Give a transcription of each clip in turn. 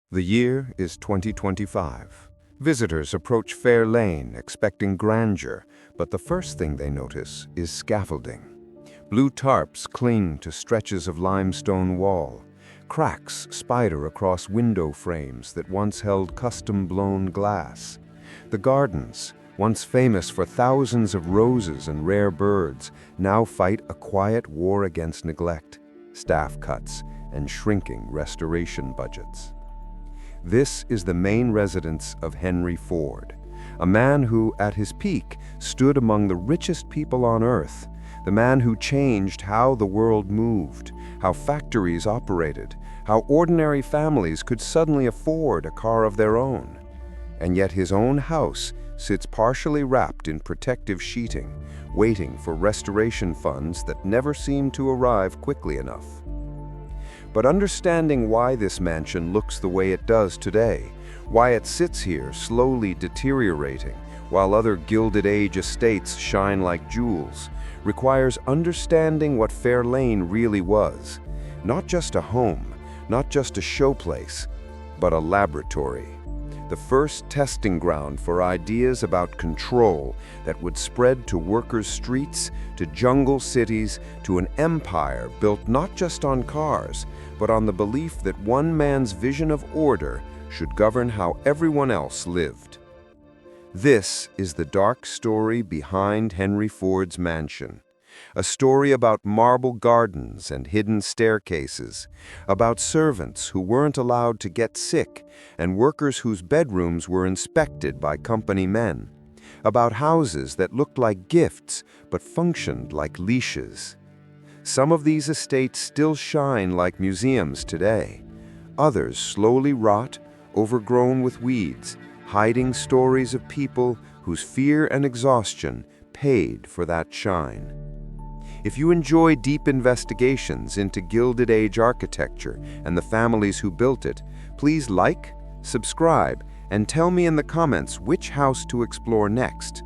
The year is 2025. Visitors approach Fair Lane expecting grandeur, but the first thing they notice is scaffolding. Blue tarps cling to stretches of limestone wall. Cracks spider across window frames that once held custom-blown glass. The gardens, once famous for thousands of roses and rare birds, now fight a quiet war against neglect, staff cuts, and shrinking restoration budgets. This is the main residence of Henry Ford, a man who, at his peak, stood among the richest people on earth, the man who changed how the world moved, how factories operated, how ordinary families could suddenly afford a car of their own. And yet his own house sits partially wrapped in protective sheeting, waiting for restoration funds that never seem to arrive quickly enough. But understanding why this mansion looks the way it does today, why it sits here slowly deteriorating while other Gilded Age estates shine like jewels, requires understanding what Fair Lane really was. Not just a home, not just a showplace, but a laboratory. The first testing ground for ideas about control that would spread to workers' streets, to jungle cities, to an empire built not just on cars, but on the belief that one man's vision of order should govern how everyone else lived. This is the dark story behind Henry Ford's mansion. A story about marble gardens and hidden staircases, about servants who weren't allowed to get sick and workers whose bedrooms were inspected by company men, about houses that looked like gifts but functioned like leashes. Some of these estates still shine like museums today. Others slowly rot, overgrown with weeds, hiding stories of people whose fear and exhaustion paid for that shine. If you enjoy deep investigations into Gilded Age architecture and the families who built it, please like, subscribe, and tell me in the comments which house to explore next.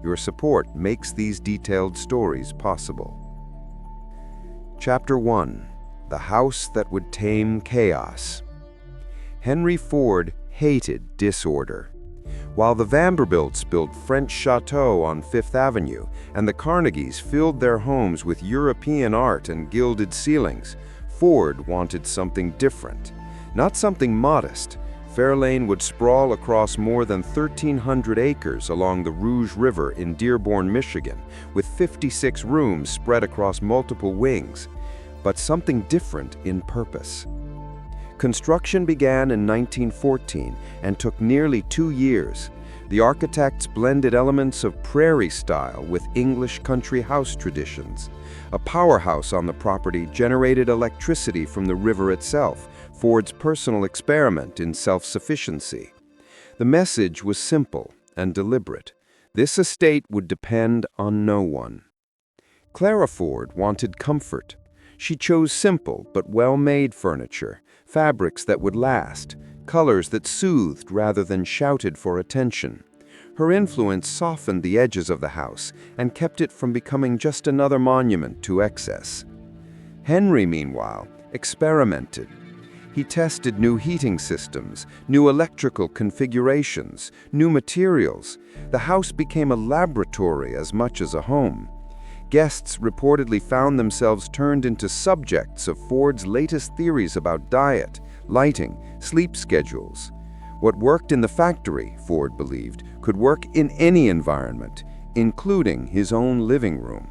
Your support makes these detailed stories possible. Chapter 1. The House That Would Tame Chaos. Henry Ford hated disorder. While the Vanderbilts built French chateaux on Fifth Avenue and the Carnegies filled their homes with European art and gilded ceilings, Ford wanted something different. Not something modest. Fair Lane would sprawl across more than 1,300 acres along the Rouge River in Dearborn, Michigan, with 56 rooms spread across multiple wings, but something different in purpose. Construction began in 1914 and took nearly 2 years. The architects blended elements of prairie style with English country house traditions. A powerhouse on the property generated electricity from the river itself, Ford's personal experiment in self-sufficiency. The message was simple and deliberate. This estate would depend on no one. Clair Ford wanted comfort. She chose simple but well-made furniture, fabrics that would last, colors that soothed rather than shouted for attention. Her influence softened the edges of the house and kept it from becoming just another monument to excess. Henry, meanwhile, experimented. He tested new heating systems, new electrical configurations, new materials. The house became a laboratory as much as a home. Guests reportedly found themselves turned into subjects of Ford's latest theories about diet, lighting, sleep schedules. What worked in the factory, Ford believed, could work in any environment, including his own living room.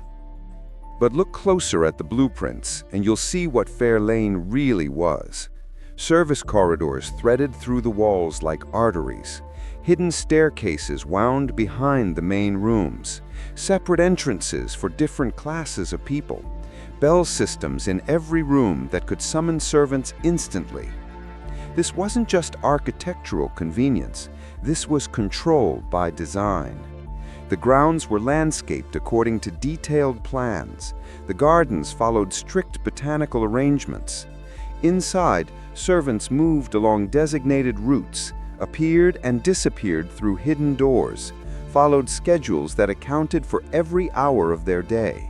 But look closer at the blueprints, and you'll see what Fair Lane really was. Service corridors threaded through the walls like arteries. Hidden staircases wound behind the main rooms. Separate entrances for different classes of people. Bell systems in every room that could summon servants instantly. This wasn't just architectural convenience. This was control by design. The grounds were landscaped according to detailed plans. The gardens followed strict botanical arrangements. Inside, servants moved along designated routes, appeared and disappeared through hidden doors, followed schedules that accounted for every hour of their day.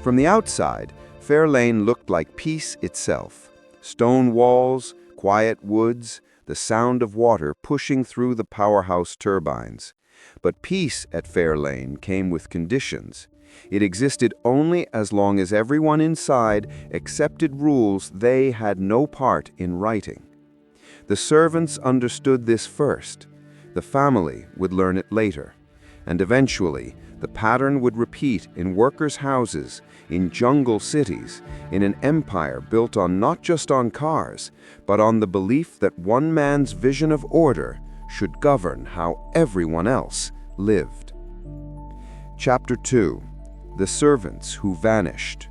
From the outside, Fair Lane looked like peace itself. Stone walls, quiet woods, the sound of water pushing through the powerhouse turbines. But peace at Fair Lane came with conditions. It existed only as long as everyone inside accepted rules they had no part in writing. The servants understood this first. The family would learn it later. And eventually, the pattern would repeat in workers' houses, in jungle cities, in an empire built on not just on cars, but on the belief that one man's vision of order should govern how everyone else lived. Chapter 2. The Servants Who Vanished.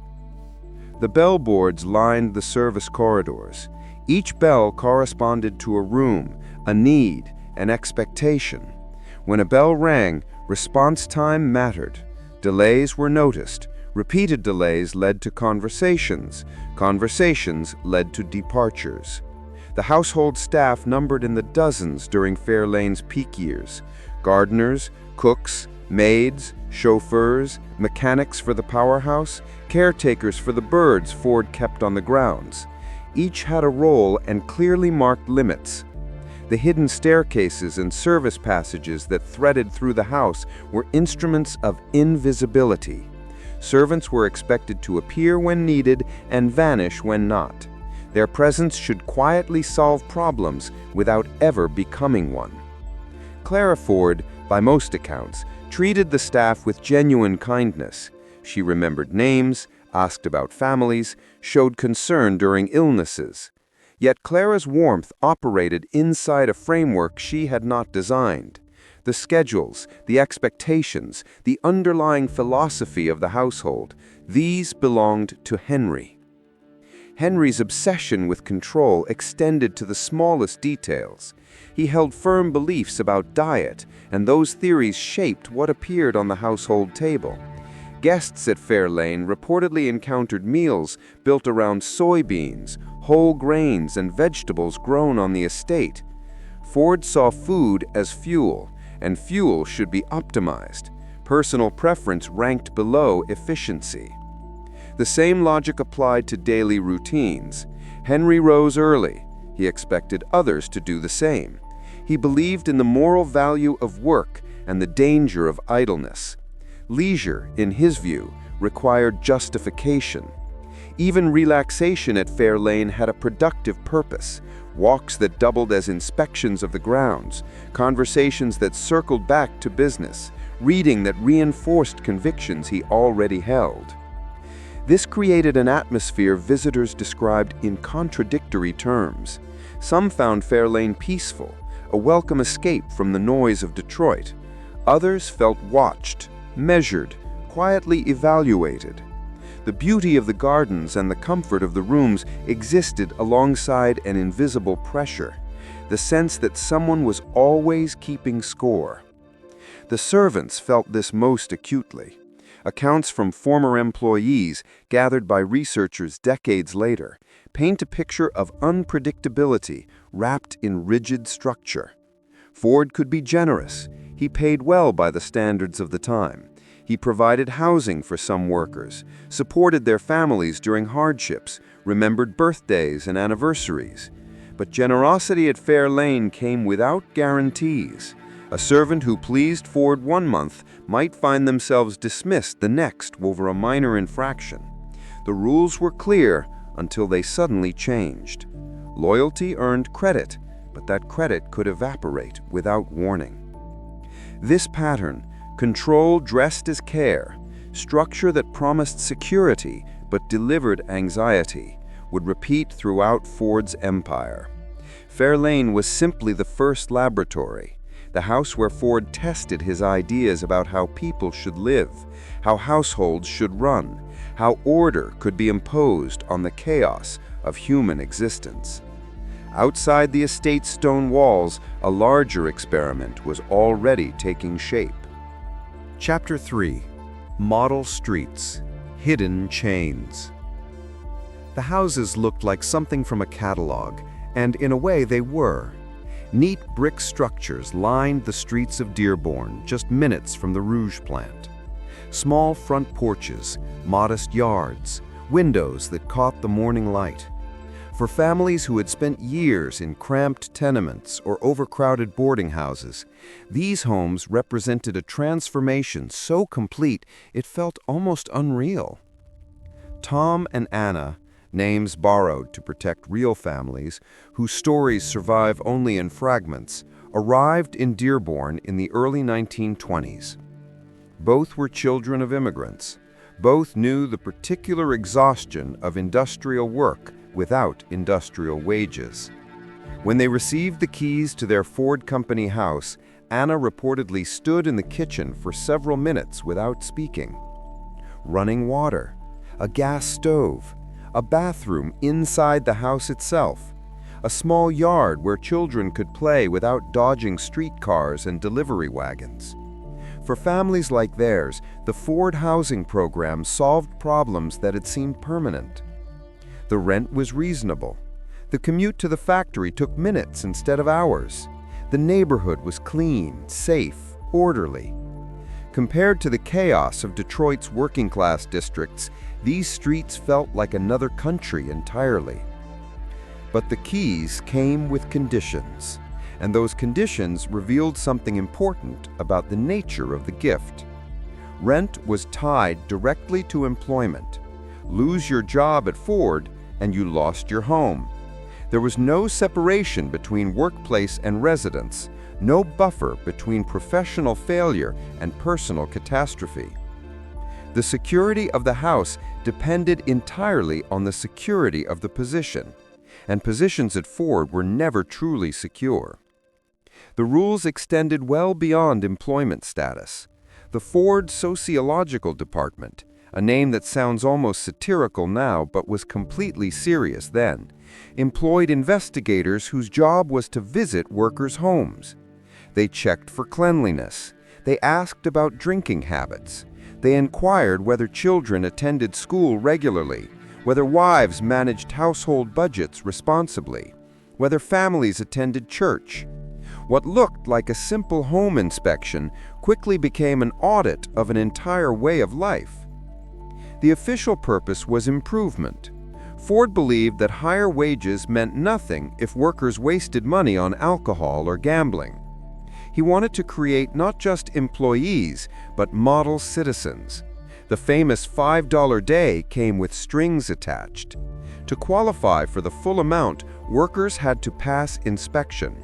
The bellboards lined the service corridors. Each bell corresponded to a room, a need, an expectation. When a bell rang, response time mattered. Delays were noticed. Repeated delays led to conversations. Conversations led to departures. The household staff numbered in the dozens during Fair Lane's peak years. Gardeners, cooks, maids, chauffeurs, mechanics for the powerhouse, caretakers for the birds Ford kept on the grounds. Each had a role and clearly marked limits. The hidden staircases and service passages that threaded through the house were instruments of invisibility. Servants were expected to appear when needed and vanish when not. Their presence should quietly solve problems without ever becoming one. Clair Ford, by most accounts, treated the staff with genuine kindness. She remembered names, asked about families, showed concern during illnesses. Yet Clara's warmth operated inside a framework she had not designed. The schedules, the expectations, the underlying philosophy of the household, these belonged to Henry. Henry's obsession with control extended to the smallest details. He held firm beliefs about diet, and those theories shaped what appeared on the household table. Guests at Fair Lane reportedly encountered meals built around soybeans, whole grains, and vegetables grown on the estate. Ford saw food as fuel, and fuel should be optimized. Personal preference ranked below efficiency. The same logic applied to daily routines. Henry rose early. He expected others to do the same. He believed in the moral value of work and the danger of idleness. Leisure, in his view, required justification. Even relaxation at Fair Lane had a productive purpose. Walks that doubled as inspections of the grounds, conversations that circled back to business, reading that reinforced convictions he already held. This created an atmosphere visitors described in contradictory terms. Some found Fair Lane peaceful, a welcome escape from the noise of Detroit. Others felt watched, measured, quietly evaluated. The beauty of the gardens and the comfort of the rooms existed alongside an invisible pressure, the sense that someone was always keeping score. The servants felt this most acutely. Accounts from former employees, gathered by researchers decades later, paint a picture of unpredictability wrapped in rigid structure. Ford could be generous. He paid well by the standards of the time. He provided housing for some workers, supported their families during hardships, remembered birthdays and anniversaries. But generosity at Fair Lane came without guarantees. A servant who pleased Ford one month might find themselves dismissed the next over a minor infraction. The rules were clear until they suddenly changed. Loyalty earned credit, but that credit could evaporate without warning. This pattern, control dressed as care, structure that promised security but delivered anxiety, would repeat throughout Ford's empire. Fair Lane was simply the first laboratory, the house where Ford tested his ideas about how people should live, how households should run, how order could be imposed on the chaos of human existence. Outside the estate's stone walls, a larger experiment was already taking shape. Chapter 3. Model Streets. Hidden Chains. The houses looked like something from a catalog, and in a way they were. Neat brick structures lined the streets of Dearborn, just minutes from the Rouge plant. Small front porches, modest yards, windows that caught the morning light. For families who had spent years in cramped tenements or overcrowded boarding houses, these homes represented a transformation so complete it felt almost unreal. Tom and Anna, names borrowed to protect real families, whose stories survive only in fragments, arrived in Dearborn in the early 1920s. Both were children of immigrants. Both knew the particular exhaustion of industrial work without industrial wages. When they received the keys to their Ford Company house, Anna reportedly stood in the kitchen for several minutes without speaking. Running water, a gas stove, a bathroom inside the house itself, a small yard where children could play without dodging streetcars and delivery wagons. For families like theirs, the Ford housing program solved problems that had seemed permanent. The rent was reasonable. The commute to the factory took minutes instead of hours. The neighborhood was clean, safe, orderly. Compared to the chaos of Detroit's working-class districts, these streets felt like another country entirely. But the keys came with conditions, and those conditions revealed something important about the nature of the gift. Rent was tied directly to employment. Lose your job at Ford, and you lost your home. There was no separation between workplace and residence, no buffer between professional failure and personal catastrophe. The security of the house depended entirely on the security of the position, and positions at Ford were never truly secure. The rules extended well beyond employment status. The Ford Sociological Department, a name that sounds almost satirical now but was completely serious then, employed investigators whose job was to visit workers' homes. They checked for cleanliness. They asked about drinking habits. They inquired whether children attended school regularly, whether wives managed household budgets responsibly, whether families attended church. What looked like a simple home inspection quickly became an audit of an entire way of life. The official purpose was improvement. Ford believed that higher wages meant nothing if workers wasted money on alcohol or gambling. He wanted to create not just employees, but model citizens. The famous $5 day came with strings attached. To qualify for the full amount, workers had to pass inspection.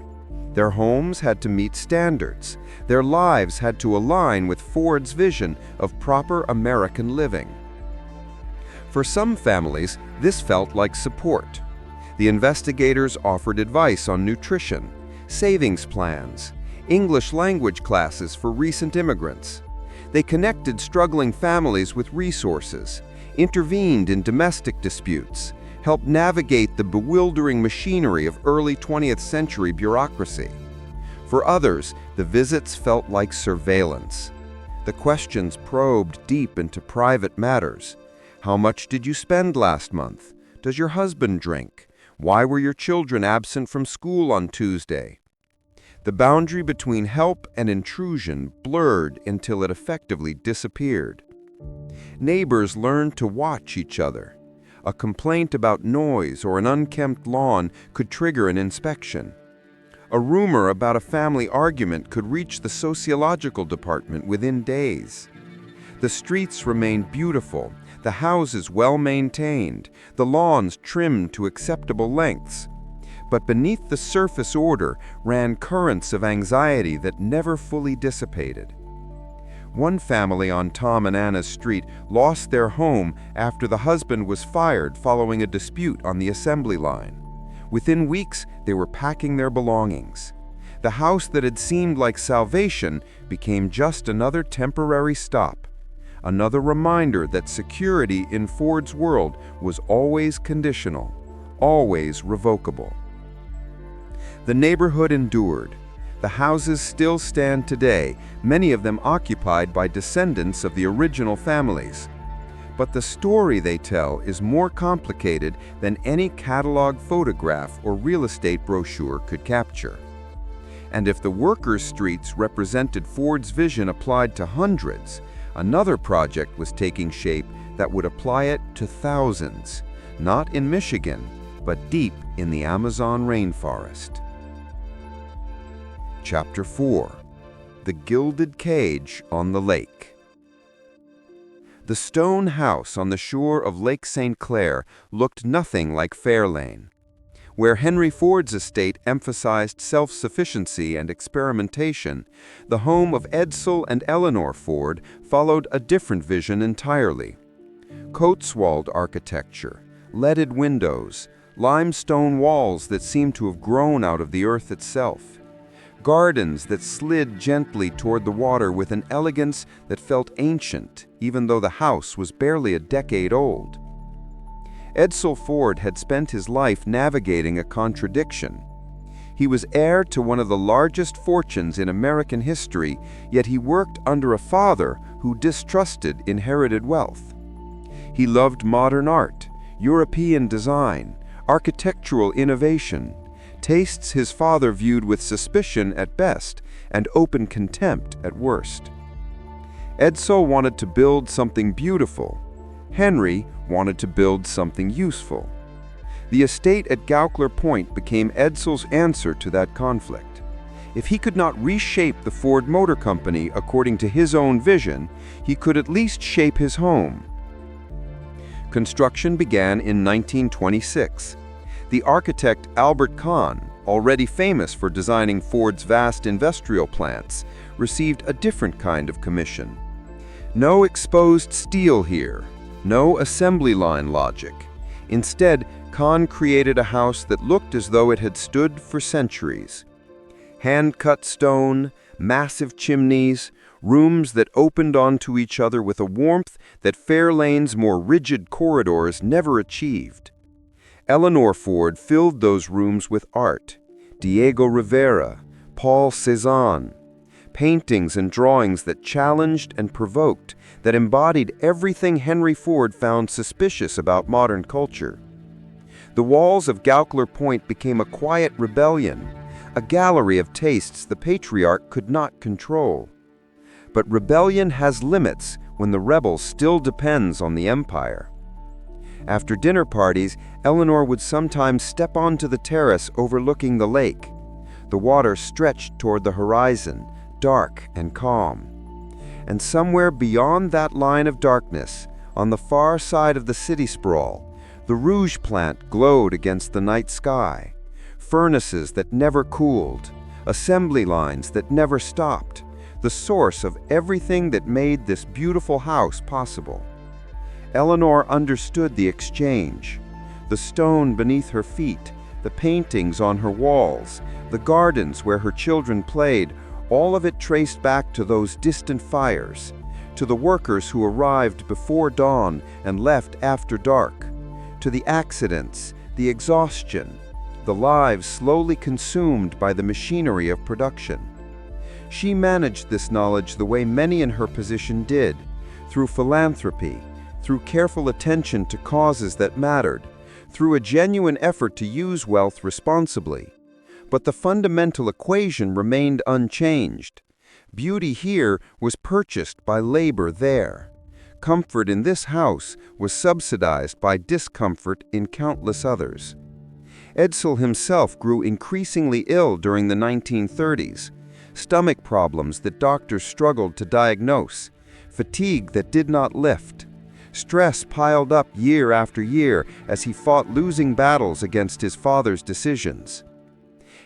Their homes had to meet standards. Their lives had to align with Ford's vision of proper American living. For some families, this felt like support. The investigators offered advice on nutrition, savings plans, English language classes for recent immigrants. They connected struggling families with resources, intervened in domestic disputes, helped navigate the bewildering machinery of early 20th century bureaucracy. For others, the visits felt like surveillance. The questions probed deep into private matters. How much did you spend last month? Does your husband drink? Why were your children absent from school on Tuesday? The boundary between help and intrusion blurred until it effectively disappeared. Neighbors learned to watch each other. A complaint about noise or an unkempt lawn could trigger an inspection. A rumor about a family argument could reach the Sociological department within days. The streets remained beautiful, the houses well maintained, the lawns trimmed to acceptable lengths. But beneath the surface order ran currents of anxiety that never fully dissipated. One family on Tom and Anna's street lost their home after the husband was fired following a dispute on the assembly line. Within weeks, they were packing their belongings. The house that had seemed like salvation became just another temporary stop, another reminder that security in Ford's world was always conditional, always revocable. The neighborhood endured. The houses still stand today, many of them occupied by descendants of the original families. But the story they tell is more complicated than any catalog photograph or real estate brochure could capture. And if the workers' streets represented Ford's vision applied to hundreds, another project was taking shape that would apply it to thousands, not in Michigan, but deep in the Amazon rainforest. Chapter 4. The Gilded Cage on the Lake. The stone house on the shore of Lake St. Clair looked nothing like Fairlane. Where Henry Ford's estate emphasized self-sufficiency and experimentation, the home of Edsel and Eleanor Ford followed a different vision entirely. Coatswold architecture, leaded windows, limestone walls that seemed to have grown out of the earth itself, gardens that slid gently toward the water with an elegance that felt ancient, even though the house was barely a decade old. Edsel Ford had spent his life navigating a contradiction. He was heir to one of the largest fortunes in American history, yet he worked under a father who distrusted inherited wealth. He loved modern art, European design, architectural innovation, tastes his father viewed with suspicion at best and open contempt at worst. Edsel wanted to build something beautiful. Henry wanted to build something useful. The estate at Clair Point became Edsel's answer to that conflict. If he could not reshape the Ford Motor Company according to his own vision, he could at least shape his home. Construction began in 1926. The architect Albert Kahn, already famous for designing Ford's vast industrial plants, received a different kind of commission. No exposed steel here. No assembly line logic. Instead, Kahn created a house that looked as though it had stood for centuries. Hand-cut stone, massive chimneys, rooms that opened onto each other with a warmth that Fairlane's more rigid corridors never achieved. Eleanor Ford filled those rooms with art. Diego Rivera, Paul Cézanne, paintings and drawings that challenged and provoked, that embodied everything Henry Ford found suspicious about modern culture. The walls of Clair Point became a quiet rebellion, a gallery of tastes the patriarch could not control. But rebellion has limits when the rebel still depends on the empire. After dinner parties, Eleanor would sometimes step onto the terrace overlooking the lake. The water stretched toward the horizon, dark and calm. And somewhere beyond that line of darkness, on the far side of the city sprawl, the rouge plant glowed against the night sky. Furnaces that never cooled, assembly lines that never stopped, the source of everything that made this beautiful house possible. Eleanor understood the exchange. The stone beneath her feet, the paintings on her walls, the gardens where her children played, all of it traced back to those distant fires, to the workers who arrived before dawn and left after dark, to the accidents, the exhaustion, the lives slowly consumed by the machinery of production. She managed this knowledge the way many in her position did, through philanthropy, through careful attention to causes that mattered, through a genuine effort to use wealth responsibly. But the fundamental equation remained unchanged. Beauty here was purchased by labor there. Comfort in this house was subsidized by discomfort in countless others. Edsel himself grew increasingly ill during the 1930s. Stomach problems that doctors struggled to diagnose, fatigue that did not lift. Stress piled up year after year as he fought losing battles against his father's decisions.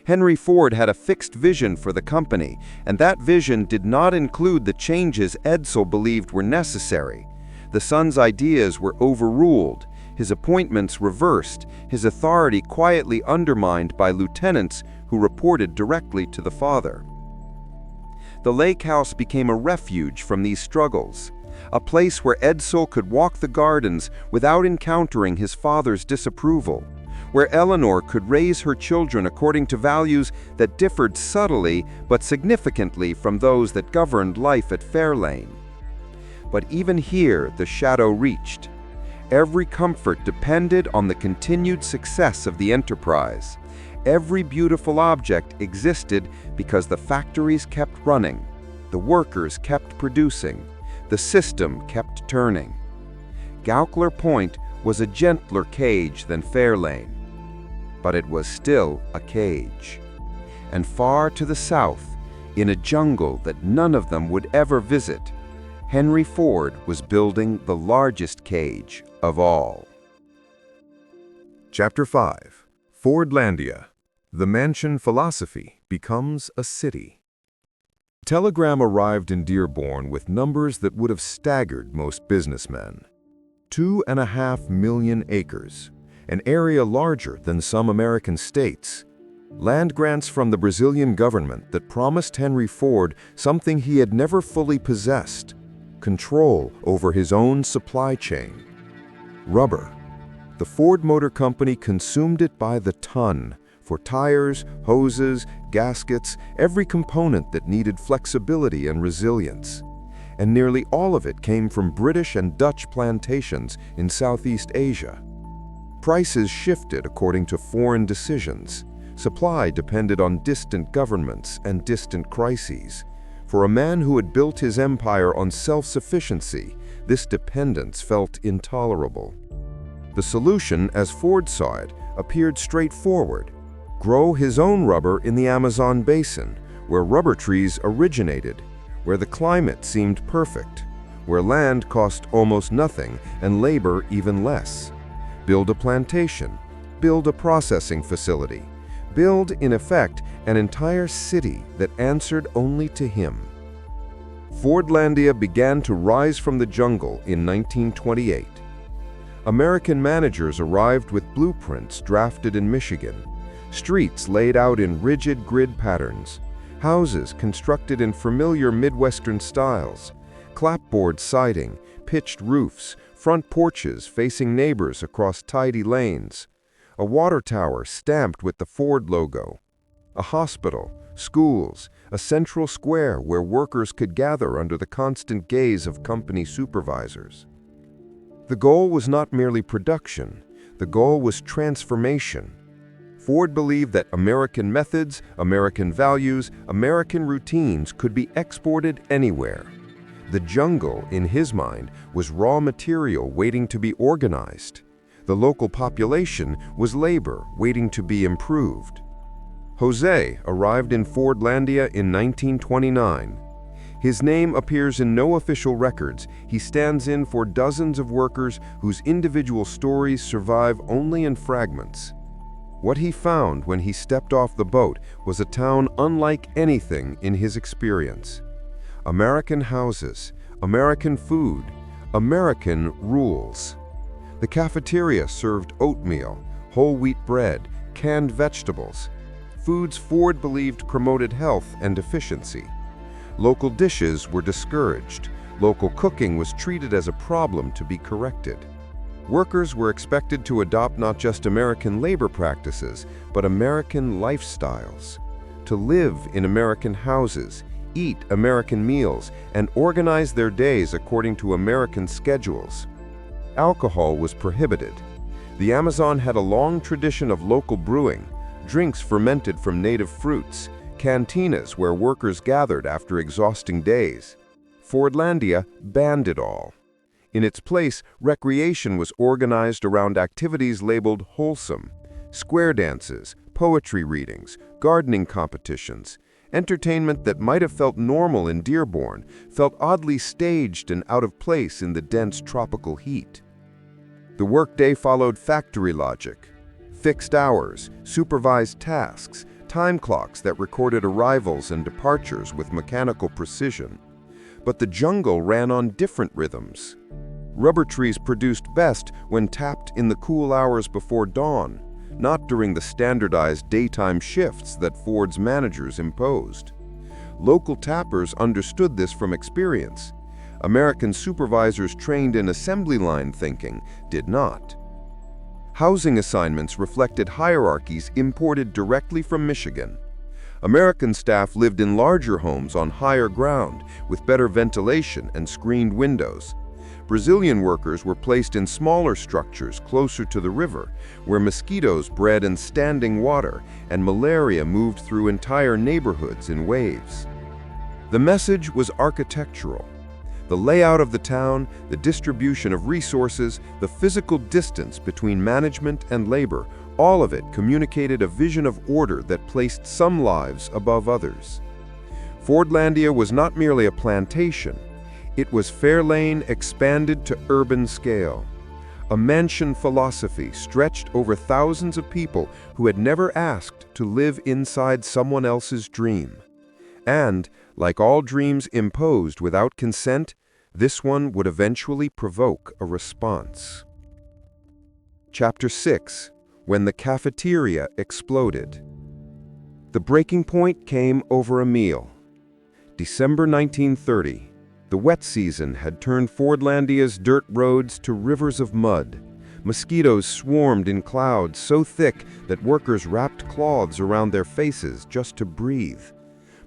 Henry Ford had a fixed vision for the company, and that vision did not include the changes Edsel believed were necessary. The son's ideas were overruled, his appointments reversed, his authority quietly undermined by lieutenants who reported directly to the father. The lake house became a refuge from these struggles, a place where Edsel could walk the gardens without encountering his father's disapproval, where Eleanor could raise her children according to values that differed subtly but significantly from those that governed life at Fairlane. But even here the shadow reached. Every comfort depended on the continued success of the enterprise. Every beautiful object existed because the factories kept running, the workers kept producing, the system kept turning. Clair Point was a gentler cage than Fairlane. but it was still a cage. And far to the south, in a jungle that none of them would ever visit, Henry Ford was building the largest cage of all. Chapter 5. Fordlândia. The mansion philosophy becomes a city. A telegram arrived in Dearborn with numbers that would have staggered most businessmen. 2.5 million acres, an area larger than some American states. Land grants from the Brazilian government that promised Henry Ford something he had never fully possessed: control over his own supply chain. Rubber. The Ford Motor Company consumed it by the ton for tires, hoses, gaskets, every component that needed flexibility and resilience. And nearly all of it came from British and Dutch plantations in Southeast Asia. Prices shifted according to foreign decisions. Supply depended on distant governments and distant crises. For a man who had built his empire on self-sufficiency, this dependence felt intolerable. The solution, as Ford saw it, appeared straightforward: grow his own rubber in the Amazon basin, where rubber trees originated, where the climate seemed perfect, where land cost almost nothing and labor even less. Build a plantation, build a processing facility, build, in effect, an entire city that answered only to him. Fordlândia began to rise from the jungle in 1928. American managers arrived with blueprints drafted in Michigan, streets laid out in rigid grid patterns, houses constructed in familiar Midwestern styles, clapboard siding, pitched roofs, front porches facing neighbors across tidy lanes, a water tower stamped with the Ford logo, a hospital, schools, a central square where workers could gather under the constant gaze of company supervisors. The goal was not merely production, the goal was transformation. Ford believed that American methods, American values, American routines could be exported anywhere. The jungle, in his mind, was raw material waiting to be organized. The local population was labor waiting to be improved. Jose arrived in Fordlândia in 1929. His name appears in no official records. He stands in for dozens of workers whose individual stories survive only in fragments. What he found when he stepped off the boat was a town unlike anything in his experience. American houses, American food, American rules. The cafeteria served oatmeal, whole wheat bread, canned vegetables, foods Ford believed promoted health and efficiency. Local dishes were discouraged. Local cooking was treated as a problem to be corrected. Workers were expected to adopt not just American labor practices, but American lifestyles. To live in American houses, eat American meals, and organize their days according to American schedules. Alcohol was prohibited. The Amazon had a long tradition of local brewing, drinks fermented from native fruits, cantinas where workers gathered after exhausting days. Fordlândia banned it all. In its place, recreation was organized around activities labeled wholesome: square dances, poetry readings, gardening competitions. Entertainment that might have felt normal in Dearborn felt oddly staged and out of place in the dense tropical heat. The workday followed factory logic: fixed hours, supervised tasks, time clocks that recorded arrivals and departures with mechanical precision. But the jungle ran on different rhythms. Rubber trees produced best when tapped in the cool hours before dawn, not during the standardized daytime shifts that Ford's managers imposed. Local tappers understood this from experience. American supervisors trained in assembly line thinking did not. Housing assignments reflected hierarchies imported directly from Michigan. American staff lived in larger homes on higher ground with better ventilation and screened windows. Brazilian workers were placed in smaller structures closer to the river, where mosquitoes bred in standing water and malaria moved through entire neighborhoods in waves. The message was architectural. The layout of the town, the distribution of resources, the physical distance between management and labor All of it communicated a vision of order that placed some lives above others. Fordlândia was not merely a plantation. It was Fairlane expanded to urban scale. A mansion philosophy stretched over thousands of people who had never asked to live inside someone else's dream. And, like all dreams imposed without consent, this one would eventually provoke a response. Chapter 6. When the cafeteria exploded. The breaking point came over a meal. December 1930. The wet season had turned Fordlândia's dirt roads to rivers of mud. Mosquitoes swarmed in clouds so thick that workers wrapped cloths around their faces just to breathe.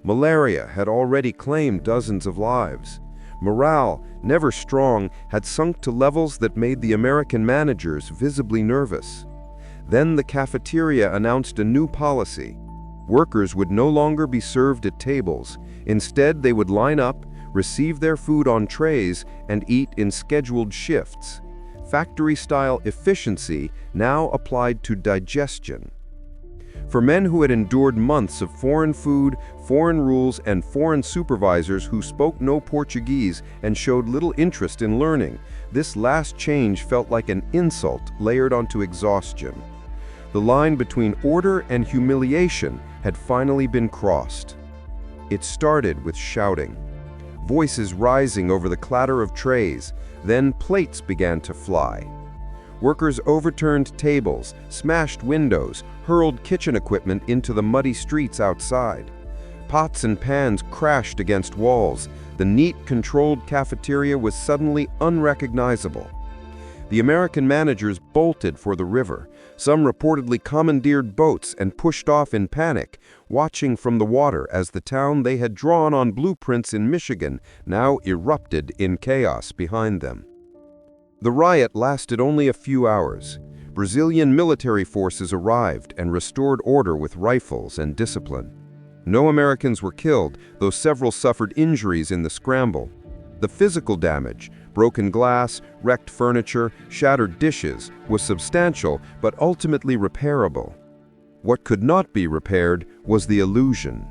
Malaria had already claimed dozens of lives. Morale, never strong, had sunk to levels that made the American managers visibly nervous. Then the cafeteria announced a new policy. Workers would no longer be served at tables. Instead, they would line up, receive their food on trays, and eat in scheduled shifts. Factory-style efficiency now applied to digestion. For men who had endured months of foreign food, foreign rules, and foreign supervisors who spoke no Portuguese and showed little interest in learning, this last change felt like an insult layered onto exhaustion. The line between order and humiliation had finally been crossed. It started with shouting. Voices rising over the clatter of trays, then plates began to fly. Workers overturned tables, smashed windows, hurled kitchen equipment into the muddy streets outside. Pots and pans crashed against walls. The neat, controlled cafeteria was suddenly unrecognizable. The American managers bolted for the river. Some reportedly commandeered boats and pushed off in panic, watching from the water as the town they had drawn on blueprints in Michigan now erupted in chaos behind them. The riot lasted only a few hours. Brazilian military forces arrived and restored order with rifles and discipline. No Americans were killed, though several suffered injuries in the scramble. The physical damage, broken glass, wrecked furniture, shattered dishes, was substantial but ultimately repairable. What could not be repaired was the illusion.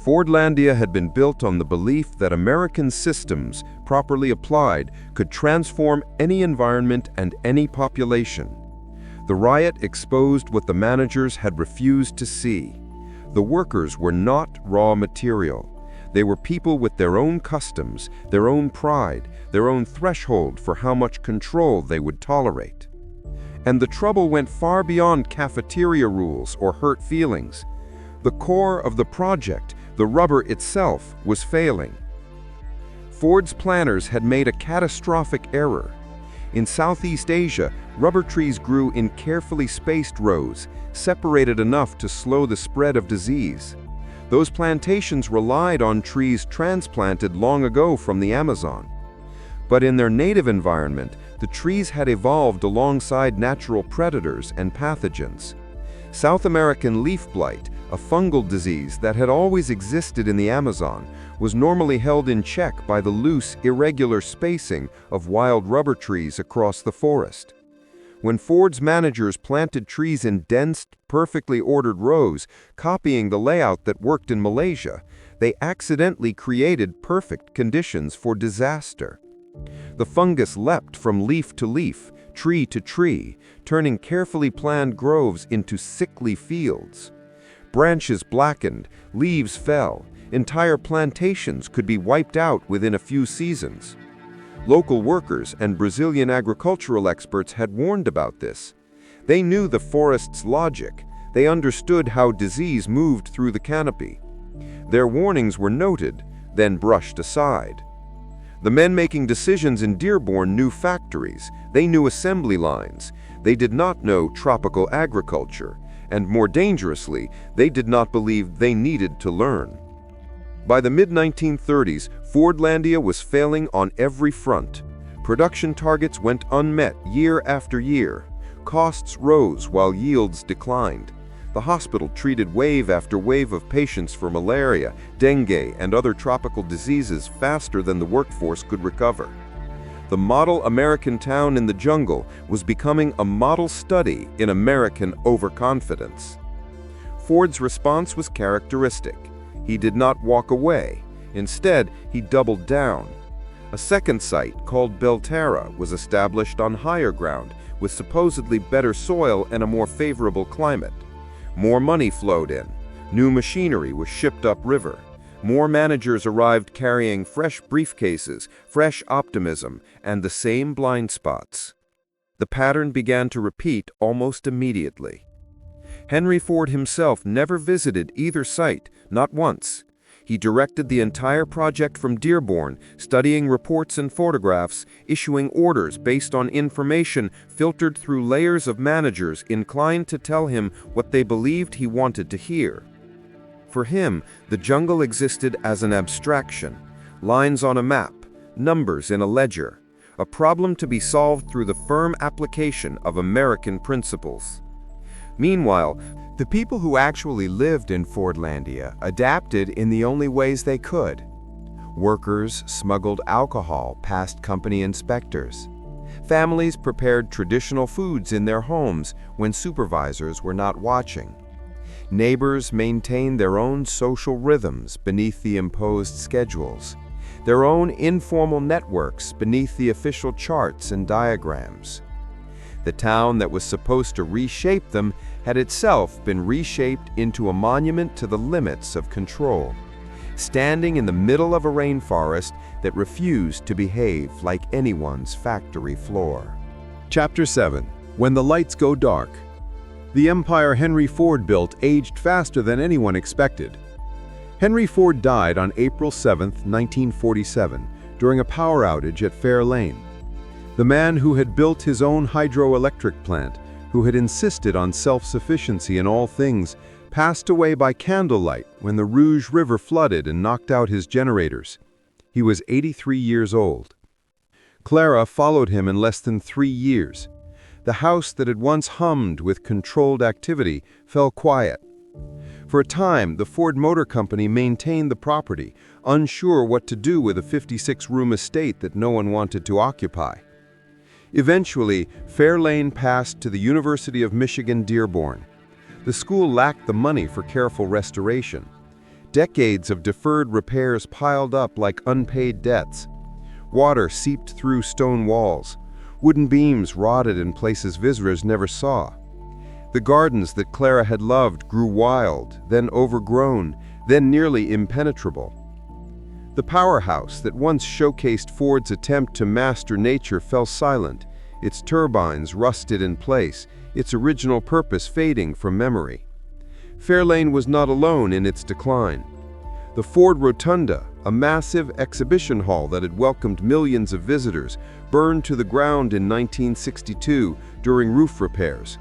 Fordlândia had been built on the belief that American systems, properly applied, could transform any environment and any population. The riot exposed what the managers had refused to see. The workers were not raw material. They were people with their own customs, their own pride, their own threshold for how much control they would tolerate. And the trouble went far beyond cafeteria rules or hurt feelings. The core of the project, the rubber itself, was failing. Ford's planners had made a catastrophic error. In Southeast Asia, rubber trees grew in carefully spaced rows, separated enough to slow the spread of disease. Those plantations relied on trees transplanted long ago from the Amazon. But in their native environment, the trees had evolved alongside natural predators and pathogens. South American leaf blight, a fungal disease that had always existed in the Amazon, was normally held in check by the loose, irregular spacing of wild rubber trees across the forest. When Ford's managers planted trees in dense, perfectly ordered rows, copying the layout that worked in Malaysia, they accidentally created perfect conditions for disaster. The fungus leapt from leaf to leaf, tree to tree, turning carefully planned groves into sickly fields. Branches blackened, leaves fell, entire plantations could be wiped out within a few seasons. Local workers and Brazilian agricultural experts had warned about this. They knew the forest's logic. They understood how disease moved through the canopy. Their warnings were noted, then brushed aside. The men making decisions in Dearborn knew factories. They knew assembly lines. They did not know tropical agriculture. And more dangerously, they did not believe they needed to learn. By the mid-1930s, Fordlândia was failing on every front. Production targets went unmet year after year. Costs rose while yields declined. The hospital treated wave after wave of patients for malaria, dengue, and other tropical diseases faster than the workforce could recover. the model American town in the jungle was becoming a model study in American overconfidence. Ford's response was characteristic. He did not walk away. Instead, he doubled down. A second site, called Belterra, was established on higher ground, with supposedly better soil and a more favorable climate. More money flowed in. New machinery was shipped upriver. More managers arrived carrying fresh briefcases, fresh optimism, and the same blind spots. The pattern began to repeat almost immediately. Henry Ford himself never visited either site, not once. He directed the entire project from Dearborn, studying reports and photographs, issuing orders based on information filtered through layers of managers inclined to tell him what they believed he wanted to hear. For him, the jungle existed as an abstraction, lines on a map, numbers in a ledger, a problem to be solved through the firm application of American principles. Meanwhile, the people who actually lived in Fordlândia adapted in the only ways they could. Workers smuggled alcohol past company inspectors. Families prepared traditional foods in their homes when supervisors were not watching. Neighbors maintained their own social rhythms beneath the imposed schedules, their own informal networks beneath the official charts and diagrams. The town that was supposed to reshape them had itself been reshaped into a monument to the limits of control, standing in the middle of a rainforest that refused to behave like anyone's factory floor. Chapter 7. When the lights go dark. The empire Henry Ford built aged faster than anyone expected. Henry Ford died on April 7, 1947, during a power outage at Fair Lane. The man who had built his own hydroelectric plant, who had insisted on self-sufficiency in all things, passed away by candlelight when the Rouge River flooded and knocked out his generators. He was 83 years old. Clair followed him in less than 3 years. The house that had once hummed with controlled activity fell quiet. For a time, the Ford Motor Company maintained the property, unsure what to do with a 56-room estate that no one wanted to occupy. Eventually, Fair Lane passed to the University of Michigan Dearborn. The school lacked the money for careful restoration. Decades of deferred repairs piled up like unpaid debts. Water seeped through stone walls. Wooden beams rotted in places visitors never saw. The gardens that Clara had loved grew wild, then overgrown, then nearly impenetrable. The powerhouse that once showcased Ford's attempt to master nature fell silent, its turbines rusted in place, its original purpose fading from memory. Fair Lane was not alone in its decline. The Ford Rotunda, a massive exhibition hall that had welcomed millions of visitors, burned to the ground in 1962 during roof repairs.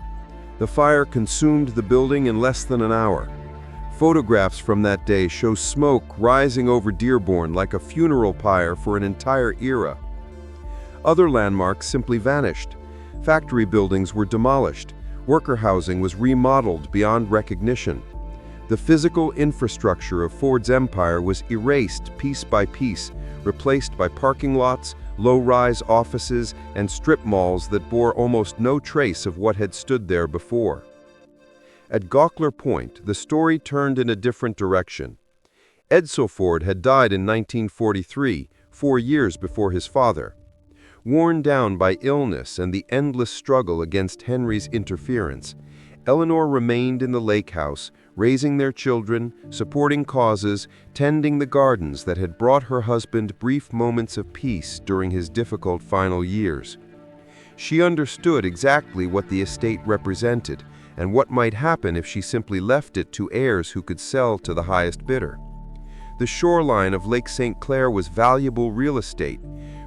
The fire consumed the building in less than an hour. Photographs from that day show smoke rising over Dearborn like a funeral pyre for an entire era. Other landmarks simply vanished. Factory buildings were demolished. Worker housing was remodeled beyond recognition. The physical infrastructure of Ford's empire was erased piece by piece, replaced by parking lots, low-rise offices, and strip malls that bore almost no trace of what had stood there before. At Gawkler Point, the story turned in a different direction. Edsel Ford had died in 1943, 4 years before his father. Worn down by illness and the endless struggle against Henry's interference, Eleanor remained in the lake house, raising their children, supporting causes, tending the gardens that had brought her husband brief moments of peace during his difficult final years. She understood exactly what the estate represented and what might happen if she simply left it to heirs who could sell to the highest bidder. The shoreline of Lake St. Clair was valuable real estate.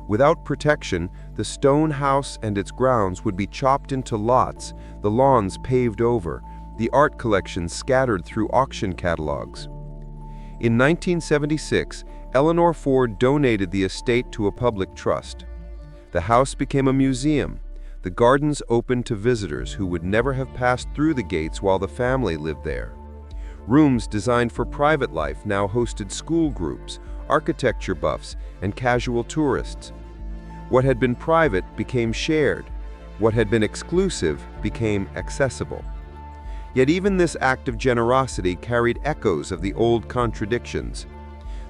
Without protection, the stone house and its grounds would be chopped into lots, the lawns paved over, the art collections scattered through auction catalogs. In 1976, Eleanor Ford donated the estate to a public trust. The house became a museum. The gardens opened to visitors who would never have passed through the gates while the family lived there. Rooms designed for private life now hosted school groups, architecture buffs, and casual tourists. What had been private became shared. What had been exclusive became accessible. Yet even this act of generosity carried echoes of the old contradictions.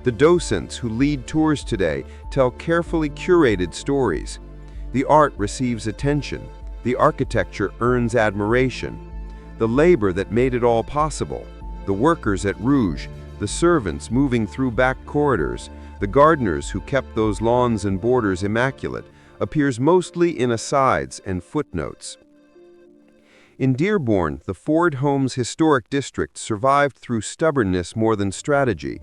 The docents who lead tours today tell carefully curated stories. The art receives attention. The architecture earns admiration. The labor that made it all possible, the workers at Rouge, the servants moving through back corridors, the gardeners who kept those lawns and borders immaculate, appears mostly in asides and footnotes. In Dearborn, the Ford home's historic district survived through stubbornness more than strategy.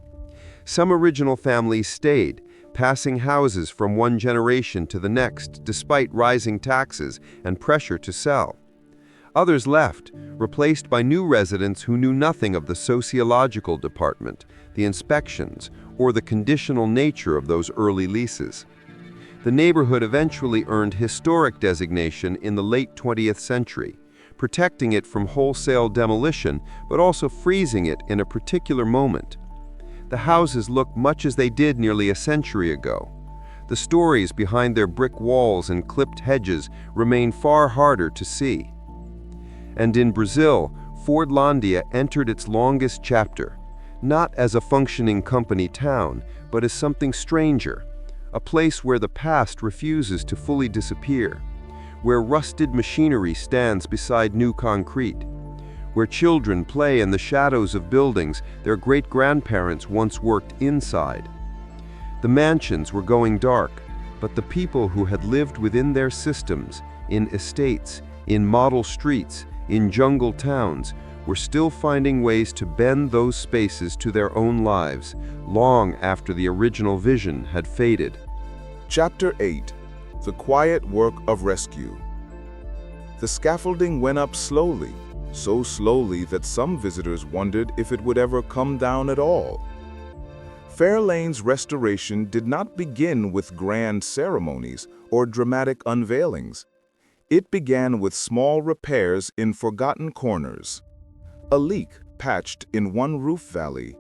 Some original families stayed, passing houses from one generation to the next despite rising taxes and pressure to sell. Others left, replaced by new residents who knew nothing of the sociological department, the inspections, or the conditional nature of those early leases. The neighborhood eventually earned historic designation in the late 20th century, protecting it from wholesale demolition but also freezing it in a particular moment. The houses look much as they did nearly a century ago. The stories behind their brick walls and clipped hedges remain far harder to see. And in Brazil, Fordlândia entered its longest chapter, not as a functioning company town, but as something stranger, a place where the past refuses to fully disappear, where rusted machinery stands beside new concrete, where children play in the shadows of buildings their great-grandparents once worked inside. The mansions were going dark, but the people who had lived within their systems, in estates, in model streets, in jungle towns, were still finding ways to bend those spaces to their own lives, long after the original vision had faded. Chapter 8. The Quiet Work of Rescue. The scaffolding went up slowly, so slowly that some visitors wondered if it would ever come down at all. Fair Lane's restoration did not begin with grand ceremonies or dramatic unveilings. It began with small repairs in forgotten corners. A leak patched in one roof valley.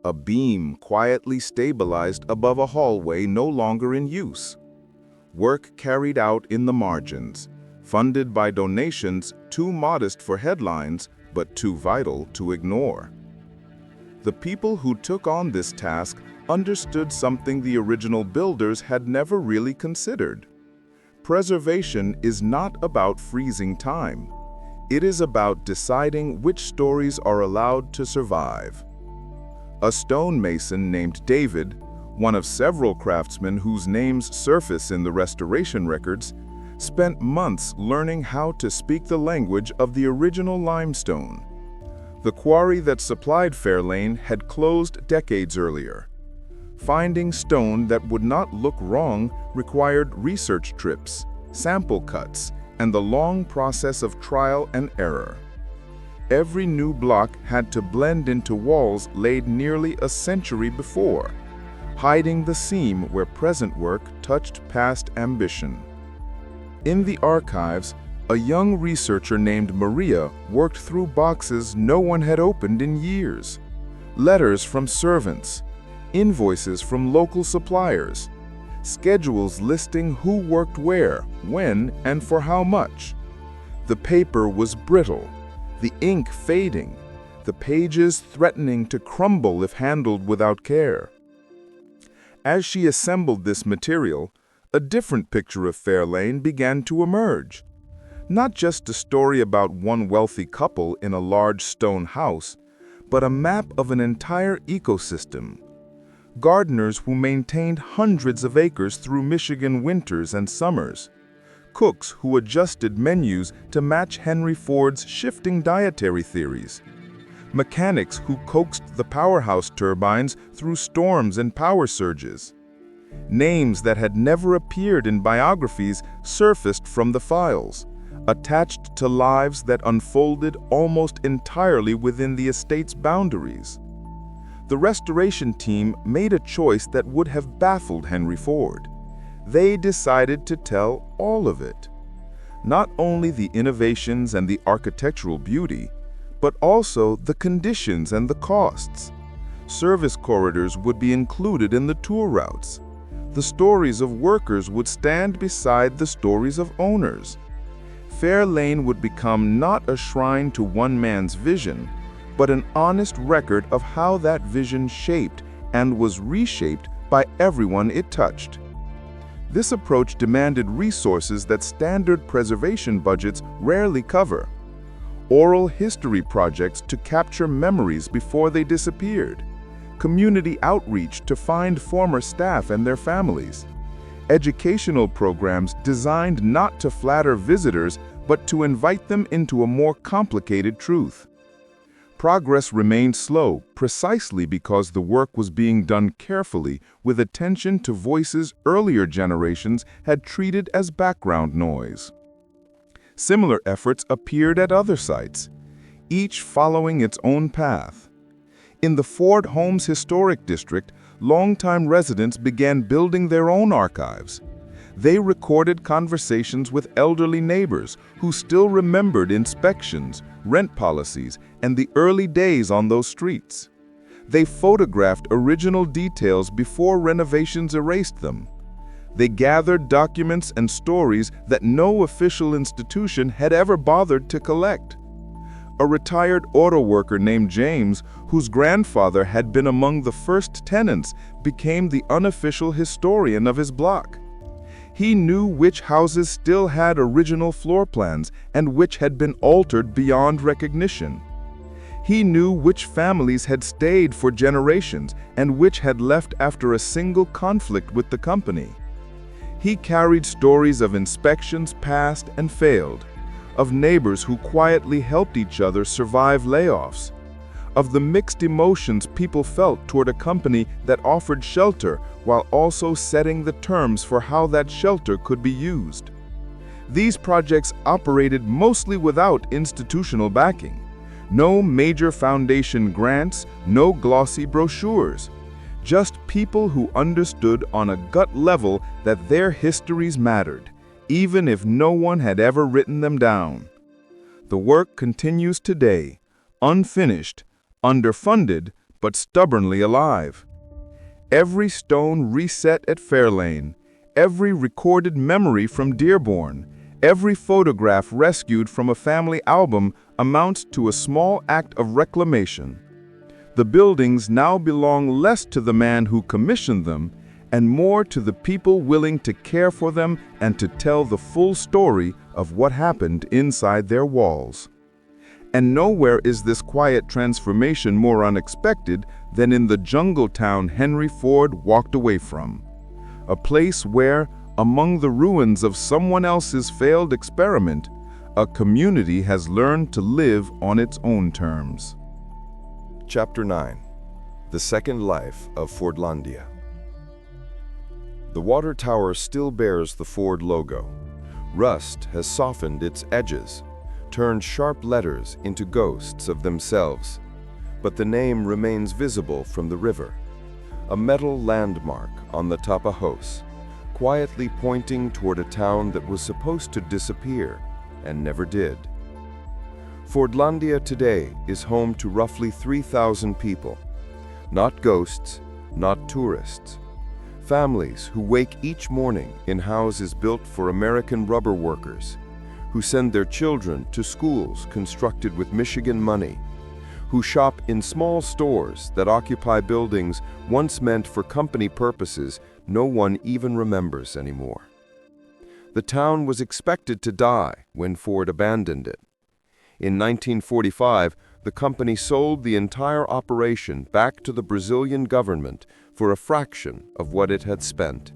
A beam quietly stabilized above a hallway no longer in use. Work carried out in the margins, funded by donations too modest for headlines but too vital to ignore. The people who took on this task understood something the original builders had never really considered. Preservation is not about freezing time. It is about deciding which stories are allowed to survive. A stonemason named David, one of several craftsmen whose names surface in the restoration records, spent months learning how to speak the language of the original limestone. The quarry that supplied Fair Lane had closed decades earlier. Finding stone that would not look wrong required research trips, sample cuts, and the long process of trial and error. Every new block had to blend into walls laid nearly a century before, hiding the seam where present work touched past ambition. In the archives, a young researcher named Maria worked through boxes no one had opened in years. Letters from servants, invoices from local suppliers, schedules listing who worked where, when, and for how much. The paper was brittle, the ink fading, the pages threatening to crumble if handled without care. As she assembled this material, a different picture of Fair Lane began to emerge. Not just a story about one wealthy couple in a large stone house, but a map of an entire ecosystem. Gardeners who maintained hundreds of acres through Michigan winters and summers. Cooks who adjusted menus to match Henry Ford's shifting dietary theories. Mechanics who coaxed the powerhouse turbines through storms and power surges. Names that had never appeared in biographies surfaced from the files, attached to lives that unfolded almost entirely within the estate's boundaries. The restoration team made a choice that would have baffled Henry Ford. They decided to tell all of it. Not only the innovations and the architectural beauty, but also the conditions and the costs. Service corridors would be included in the tour routes. the stories of workers would stand beside the stories of owners. Fair Lane would become not a shrine to one man's vision, but an honest record of how that vision shaped and was reshaped by everyone it touched. This approach demanded resources that standard preservation budgets rarely cover. Oral history projects to capture memories before they disappeared. Community outreach to find former staff and their families. Educational programs designed not to flatter visitors, but to invite them into a more complicated truth. Progress remained slow precisely because the work was being done carefully with attention to voices earlier generations had treated as background noise. Similar efforts appeared at other sites, each following its own path. In the Ford Homes Historic District, longtime residents began building their own archives. They recorded conversations with elderly neighbors who still remembered inspections, rent policies, and the early days on those streets. They photographed original details before renovations erased them. They gathered documents and stories that no official institution had ever bothered to collect. A retired auto worker named James, whose grandfather had been among the first tenants, became the unofficial historian of his block. He knew which houses still had original floor plans and which had been altered beyond recognition. He knew which families had stayed for generations and which had left after a single conflict with the company. He carried stories of inspections passed and failed, of neighbors who quietly helped each other survive layoffs, of the mixed emotions people felt toward a company that offered shelter while also setting the terms for how that shelter could be used. These projects operated mostly without institutional backing. No major foundation grants, no glossy brochures. Just people who understood on a gut level that their histories mattered, even if no one had ever written them down. The work continues today, unfinished, underfunded, but stubbornly alive. Every stone reset at Fair Lane, every recorded memory from Dearborn, every photograph rescued from a family album amounts to a small act of reclamation. The buildings now belong less to the man who commissioned them and more to the people willing to care for them and to tell the full story of what happened inside their walls. And nowhere is this quiet transformation more unexpected than in the jungle town Henry Ford walked away from. A place where, among the ruins of someone else's failed experiment, a community has learned to live on its own terms. Chapter 9. The Second Life of Fordlândia. The water tower still bears the Ford logo. Rust has softened its edges, turned sharp letters into ghosts of themselves, but the name remains visible from the river, a metal landmark on the Tapajos, quietly pointing toward a town that was supposed to disappear and never did. Fordlândia today is home to roughly 3,000 people, not ghosts, not tourists. Families who wake each morning in houses built for American rubber workers, who send their children to schools constructed with Michigan money, who shop in small stores that occupy buildings once meant for company purposes no one even remembers anymore. The town was expected to die when Ford abandoned it. In 1945, the company sold the entire operation back to the Brazilian government for a fraction of what it had spent.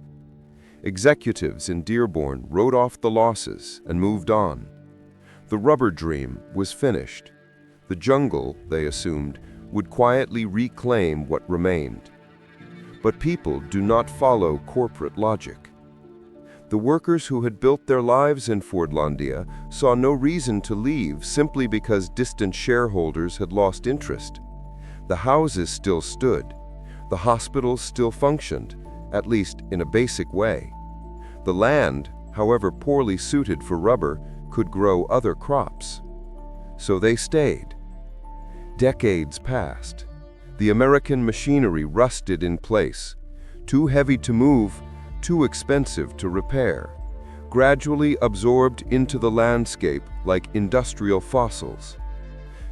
Executives in Dearborn wrote off the losses and moved on. The rubber dream was finished. The jungle, they assumed, would quietly reclaim what remained. But people do not follow corporate logic. The workers who had built their lives in Fordlândia saw no reason to leave simply because distant shareholders had lost interest. The houses still stood. The hospitals still functioned, at least in a basic way. The land, however poorly suited for rubber, could grow other crops. So they stayed. Decades passed. The American machinery rusted in place. Too heavy to move, too expensive to repair, gradually absorbed into the landscape like industrial fossils.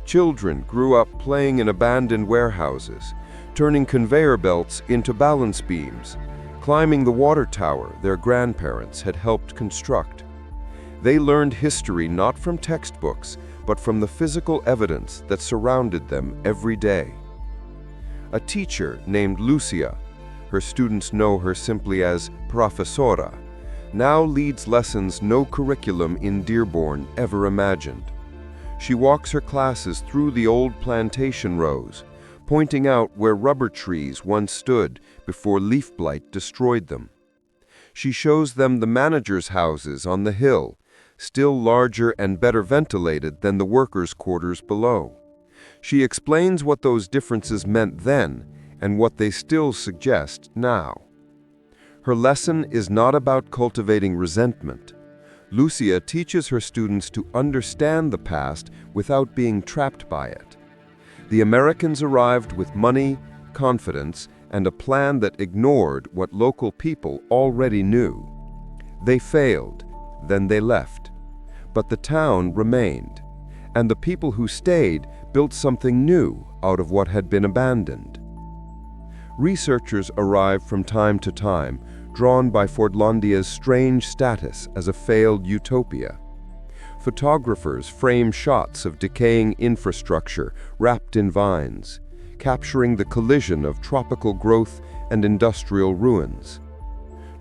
Children grew up playing in abandoned warehouses, turning conveyor belts into balance beams, climbing the water tower their grandparents had helped construct. They learned history not from textbooks, but from the physical evidence that surrounded them every day. A teacher named Lucia, her students know her simply as Professora, now leads lessons no curriculum in Dearborn ever imagined. She walks her classes through the old plantation rows, pointing out where rubber trees once stood before leaf blight destroyed them. She shows them the managers' houses on the hill, still larger and better ventilated than the workers' quarters below. She explains what those differences meant then and what they still suggest now. Her lesson is not about cultivating resentment. Lucia teaches her students to understand the past without being trapped by it. The Americans arrived with money, confidence, and a plan that ignored what local people already knew. They failed, then they left. But the town remained, and the people who stayed built something new out of what had been abandoned. Researchers arrive from time to time, drawn by Fordlândia's strange status as a failed utopia. Photographers frame shots of decaying infrastructure wrapped in vines, capturing the collision of tropical growth and industrial ruins.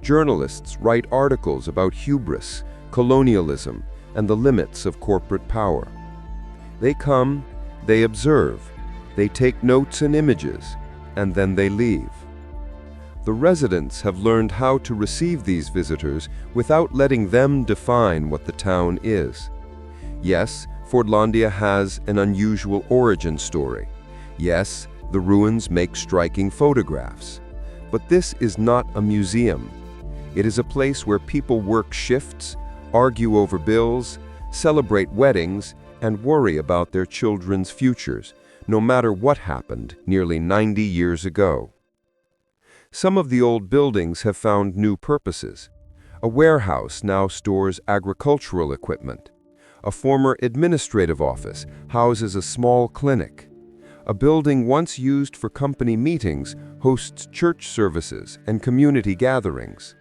Journalists write articles about hubris, colonialism, and the limits of corporate power. They come, they observe, they take notes and images, and then they leave. The residents have learned how to receive these visitors without letting them define what the town is. Yes, Fordlândia has an unusual origin story. Yes, the ruins make striking photographs. But this is not a museum. It is a place where people work shifts, argue over bills, celebrate weddings, and worry about their children's futures, no matter what happened nearly 90 years ago. Some of the old buildings have found new purposes. A warehouse now stores agricultural equipment. A former administrative office houses a small clinic. A building once used for company meetings hosts church services and community gatherings.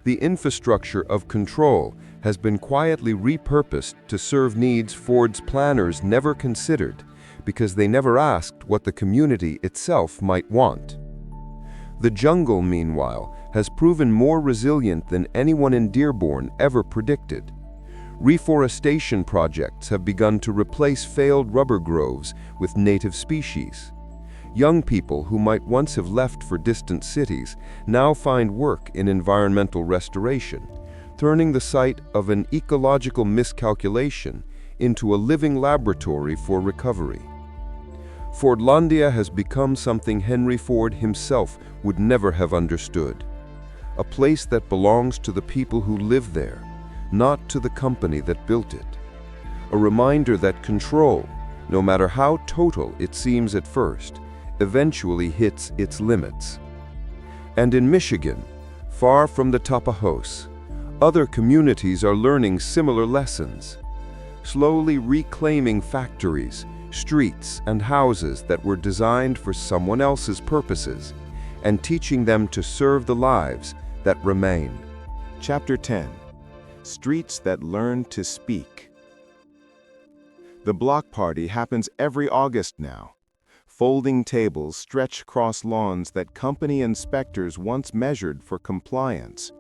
The infrastructure of control has been quietly repurposed to serve needs Ford's planners never considered, because they never asked what the community itself might want. The jungle, meanwhile, has proven more resilient than anyone in Dearborn ever predicted. Reforestation projects have begun to replace failed rubber groves with native species. Young people who might once have left for distant cities now find work in environmental restoration, turning the site of an ecological miscalculation into a living laboratory for recovery. Fordlândia has become something Henry Ford himself would never have understood. A place that belongs to the people who live there, not to the company that built it. A reminder that control, no matter how total it seems at first, eventually hits its limits. And in Michigan, far from the Tapajos, other communities are learning similar lessons, slowly reclaiming factories, streets, and houses that were designed for someone else's purposes, and teaching them to serve the lives that remain. Chapter 10. Streets that Learn to Speak. The block party happens every August now. Folding tables stretch across lawns that company inspectors once measured for compliance.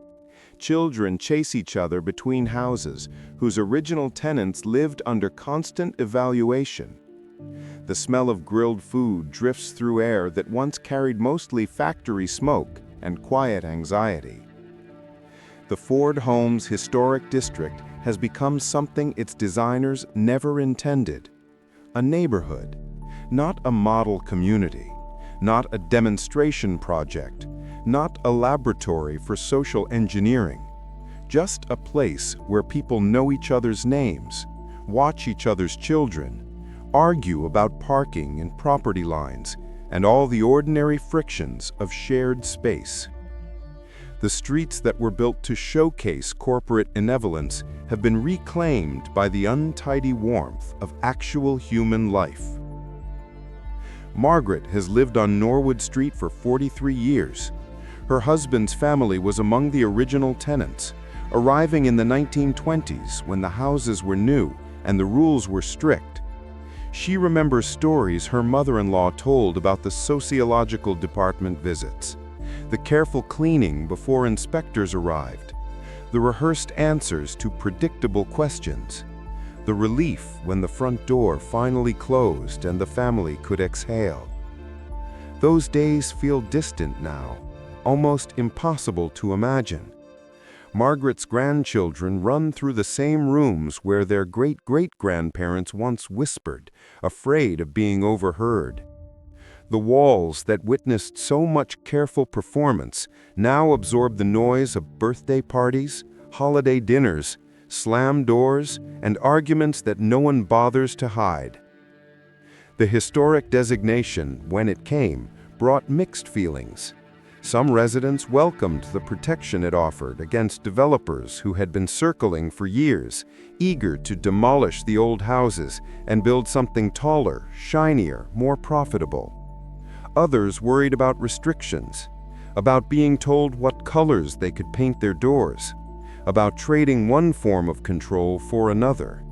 Children chase each other between houses whose original tenants lived under constant evaluation. The smell of grilled food drifts through air that once carried mostly factory smoke and quiet anxiety. The Ford Homes Historic District has become something its designers never intended. A neighborhood, not a model community, not a demonstration project, not a laboratory for social engineering, just a place where people know each other's names, watch each other's children, argue about parking and property lines, and all the ordinary frictions of shared space. The streets that were built to showcase corporate benevolence have been reclaimed by the untidy warmth of actual human life. Margaret has lived on Norwood Street for 43 years. Her husband's family was among the original tenants, arriving in the 1920s when the houses were new and the rules were strict. She remembers stories her mother-in-law told about the Sociological department visits, the careful cleaning before inspectors arrived, the rehearsed answers to predictable questions, the relief when the front door finally closed and the family could exhale. Those days feel distant now, almost impossible to imagine. Margaret's grandchildren run through the same rooms where their great-great-grandparents once whispered, afraid of being overheard. The walls that witnessed so much careful performance now absorb the noise of birthday parties, holiday dinners, slammed doors, and arguments that no one bothers to hide. The historic designation, when it came, brought mixed feelings. Some residents welcomed the protection it offered against developers who had been circling for years, eager to demolish the old houses and build something taller, shinier, more profitable. Others worried about restrictions, about being told what colors they could paint their doors, about trading one form of control for another.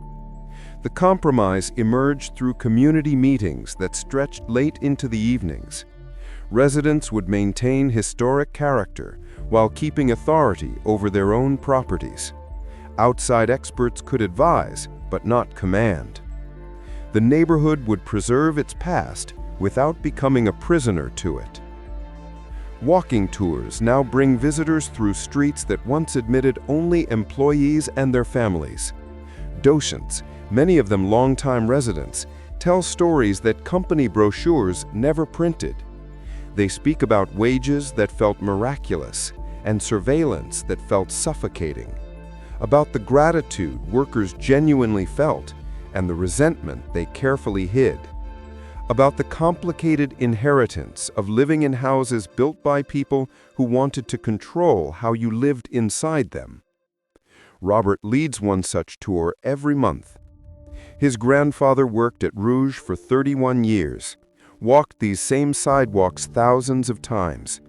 The compromise emerged through community meetings that stretched late into the evenings. Residents would maintain historic character while keeping authority over their own properties. Outside experts could advise, but not command. The neighborhood would preserve its past without becoming a prisoner to it. Walking tours now bring visitors through streets that once admitted only employees and their families. Docents, many of them longtime residents, tell stories that company brochures never printed. They speak about wages that felt miraculous and surveillance that felt suffocating, about the gratitude workers genuinely felt and the resentment they carefully hid, about the complicated inheritance of living in houses built by people who wanted to control how you lived inside them. Robert leads one such tour every month. His grandfather worked at Rouge for 31 years, walked these same sidewalks thousands of times,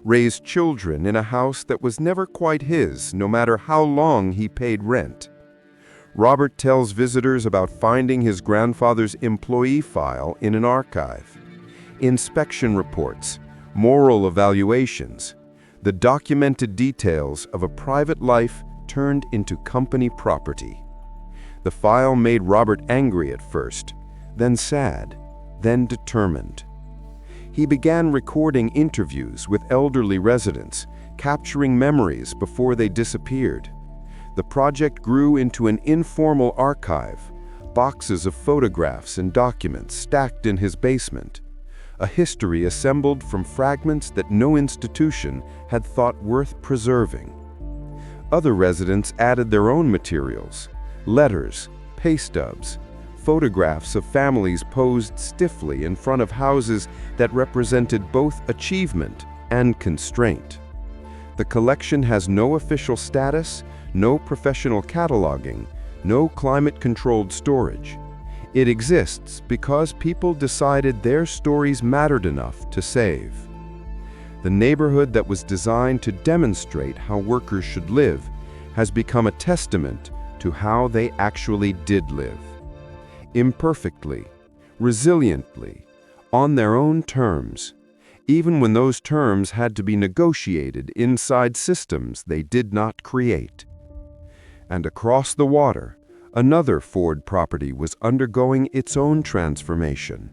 raised children in a house that was never quite his, no matter how long he paid rent. Robert tells visitors about finding his grandfather's employee file in an archive, inspection reports, moral evaluations, the documented details of a private life turned into company property. The file made Robert angry at first, then sad, then determined. He began recording interviews with elderly residents, capturing memories before they disappeared. The project grew into an informal archive, boxes of photographs and documents stacked in his basement, a history assembled from fragments that no institution had thought worth preserving. Other residents added their own materials, letters, pay stubs, photographs of families posed stiffly in front of houses that represented both achievement and constraint. The collection has no official status, no professional cataloging, no climate-controlled storage. It exists because people decided their stories mattered enough to save. The neighborhood that was designed to demonstrate how workers should live has become a testament to how they actually did live. Imperfectly, resiliently, on their own terms, even when those terms had to be negotiated inside systems they did not create. And across the water, another Ford property was undergoing its own transformation,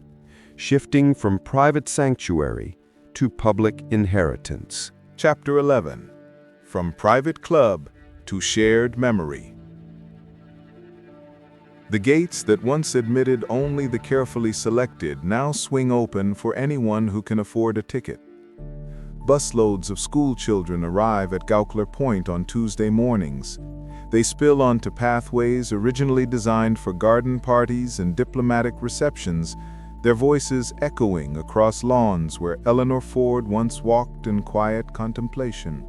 shifting from private sanctuary to public inheritance. Chapter 11. From Private Club to Shared Memory. The gates that once admitted only the carefully selected now swing open for anyone who can afford a ticket. Busloads of school children arrive at Gaukler Point on Tuesday mornings. They spill onto pathways originally designed for garden parties and diplomatic receptions, their voices echoing across lawns where Eleanor Ford once walked in quiet contemplation.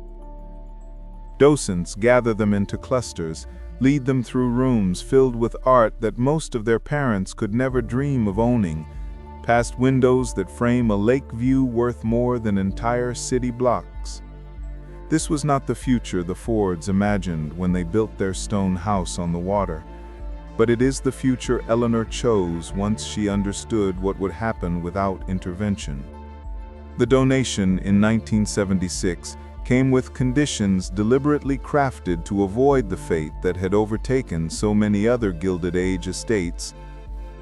Docents gather them into clusters, lead them through rooms filled with art that most of their parents could never dream of owning, past windows that frame a lake view worth more than entire city blocks. This was not the future the Fords imagined when they built their stone house on the water, but it is the future Eleanor chose once she understood what would happen without intervention. The donation in 1976 came with conditions deliberately crafted to avoid the fate that had overtaken so many other Gilded Age estates: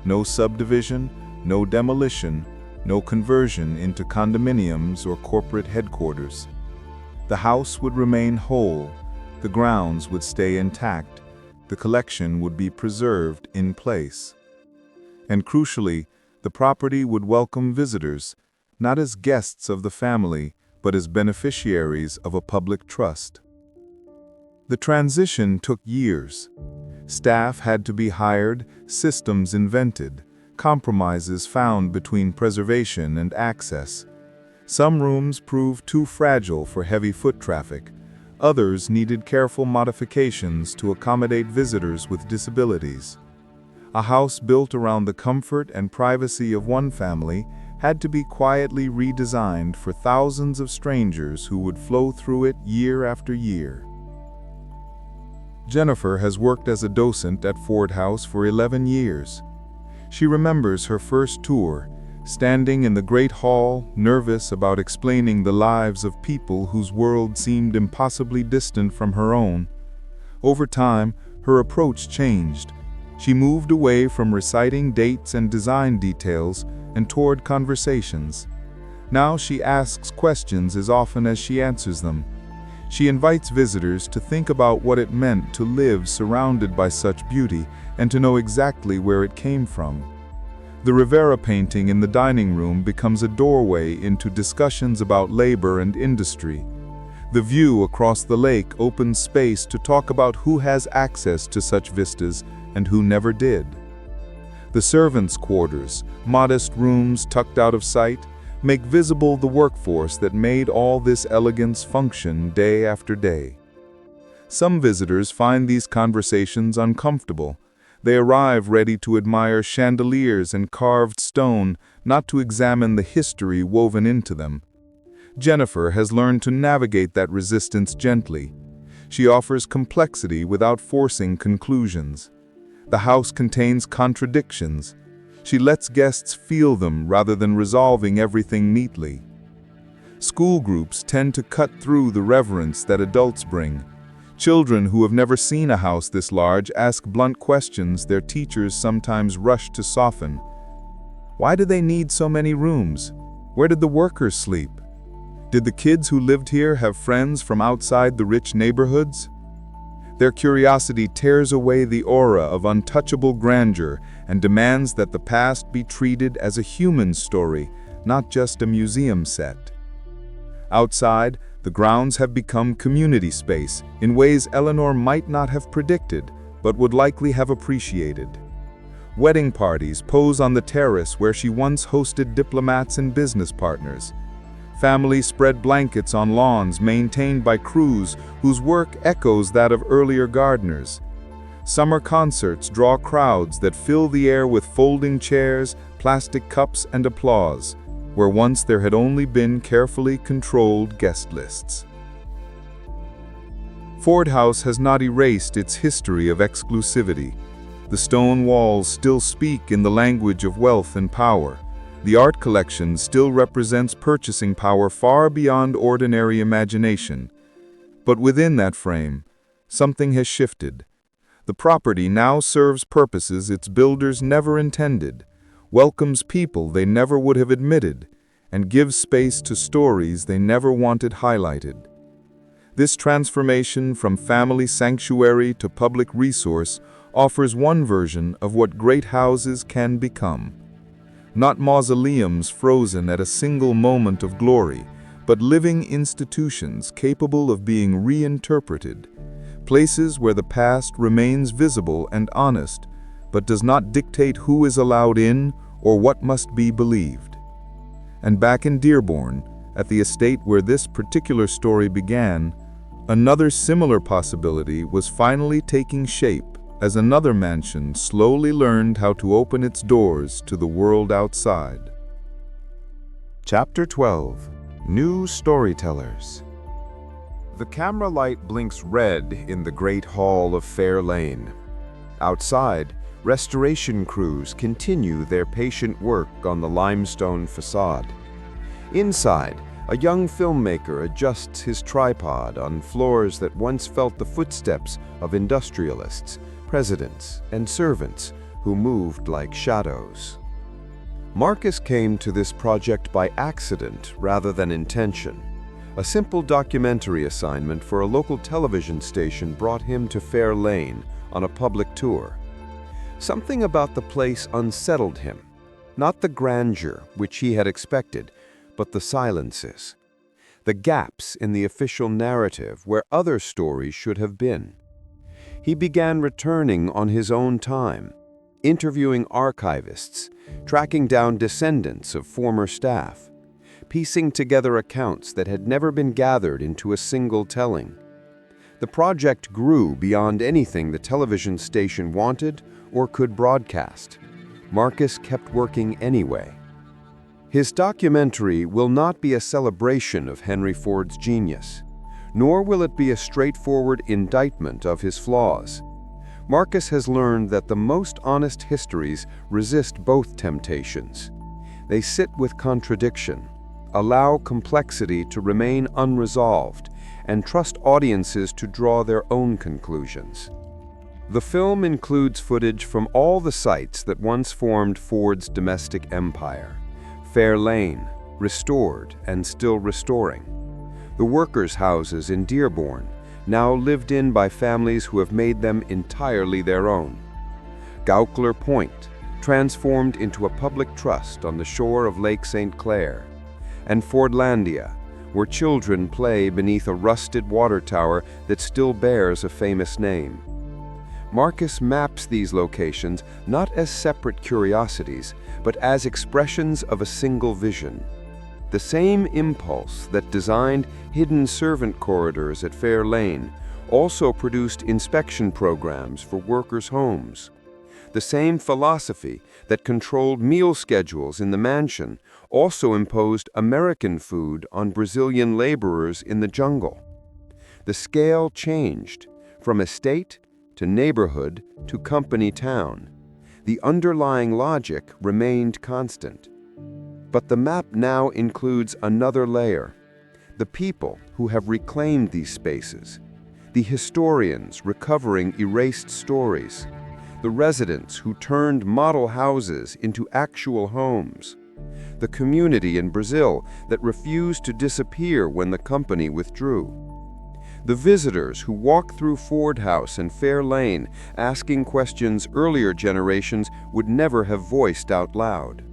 no subdivision, no demolition, no conversion into condominiums or corporate headquarters. The house would remain whole, the grounds would stay intact, the collection would be preserved in place. And crucially, the property would welcome visitors, not as guests of the family, but as beneficiaries of a public trust. The transition took years. Staff had to be hired, systems invented, compromises found between preservation and access. Some rooms proved too fragile for heavy foot traffic. Others needed careful modifications to accommodate visitors with disabilities. A house built around the comfort and privacy of one family had to be quietly redesigned for thousands of strangers who would flow through it year after year. Jennifer has worked as a docent at Ford House for 11 years. She remembers her first tour, standing in the great hall, nervous about explaining the lives of people whose world seemed impossibly distant from her own. Over time, her approach changed. She moved away from reciting dates and design details and toward conversations. Now she asks questions as often as she answers them. She invites visitors to think about what it meant to live surrounded by such beauty and to know exactly where it came from. The Rivera painting in the dining room becomes a doorway into discussions about labor and industry. The view across the lake opens space to talk about who has access to such vistas and who never did. The servants' quarters, modest rooms tucked out of sight, make visible the workforce that made all this elegance function day after day. Some visitors find these conversations uncomfortable. They arrive ready to admire chandeliers and carved stone, not to examine the history woven into them. Jennifer has learned to navigate that resistance gently. She offers complexity without forcing conclusions. The house contains contradictions. She lets guests feel them rather than resolving everything neatly. School groups tend to cut through the reverence that adults bring. Children who have never seen a house this large ask blunt questions their teachers sometimes rush to soften. Why do they need so many rooms? Where did the workers sleep? Did the kids who lived here have friends from outside the rich neighborhoods? Their curiosity tears away the aura of untouchable grandeur and demands that the past be treated as a human story, not just a museum set. Outside, the grounds have become community space in ways Eleanor might not have predicted, but would likely have appreciated. Wedding parties pose on the terrace where she once hosted diplomats and business partners. Families spread blankets on lawns maintained by crews whose work echoes that of earlier gardeners. Summer concerts draw crowds that fill the air with folding chairs, plastic cups, and applause, where once there had only been carefully controlled guest lists. Ford House has not erased its history of exclusivity. The stone walls still speak in the language of wealth and power. The art collection still represents purchasing power far beyond ordinary imagination. But within that frame, something has shifted. The property now serves purposes its builders never intended, welcomes people they never would have admitted, and gives space to stories they never wanted highlighted. This transformation from family sanctuary to public resource offers one version of what great houses can become. Not mausoleums frozen at a single moment of glory, but living institutions capable of being reinterpreted, places where the past remains visible and honest, but does not dictate who is allowed in or what must be believed. And back in Dearborn, at the estate where this particular story began, Another similar possibility was finally taking shape as another mansion slowly learned how to open its doors to the world outside. Chapter 12. New Storytellers. The camera light blinks red in the Great Hall of Fair Lane. Outside, restoration crews continue their patient work on the limestone facade. Inside, a young filmmaker adjusts his tripod on floors that once felt the footsteps of industrialists, presidents, and servants who moved like shadows. Marcus came to this project by accident rather than intention. A simple documentary assignment for a local television station brought him to Fair Lane on a public tour. Something about the place unsettled him, not the grandeur which he had expected, but the silences, the gaps in the official narrative where other stories should have been. He began returning on his own time, interviewing archivists, tracking down descendants of former staff, piecing together accounts that had never been gathered into a single telling. The project grew beyond anything the television station wanted or could broadcast. Marcus kept working anyway. His documentary will not be a celebration of Henry Ford's genius, nor will it be a straightforward indictment of his flaws. Marcus has learned that the most honest histories resist both temptations. They sit with contradiction, allow complexity to remain unresolved, and trust audiences to draw their own conclusions. The film includes footage from all the sites that once formed Ford's domestic empire. Fair Lane, restored and still restoring. The workers' houses in Dearborn, now lived in by families who have made them entirely their own. Gaukler Point, transformed into a public trust on the shore of Lake St. Clair. And Fordlândia, where children play beneath a rusted water tower that still bears a famous name. Marcus maps these locations not as separate curiosities, but as expressions of a single vision. The same impulse that designed hidden servant corridors at Fair Lane also produced inspection programs for workers' homes. The same philosophy that controlled meal schedules in the mansion also imposed American food on Brazilian laborers in the jungle. The scale changed from estate to neighborhood to company town. The underlying logic remained constant. But the map now includes another layer: the people who have reclaimed these spaces, the historians recovering erased stories, the residents who turned model houses into actual homes, the community in Brazil that refused to disappear when the company withdrew, the visitors who walk through Ford House and Fair Lane asking questions earlier generations would never have voiced out loud.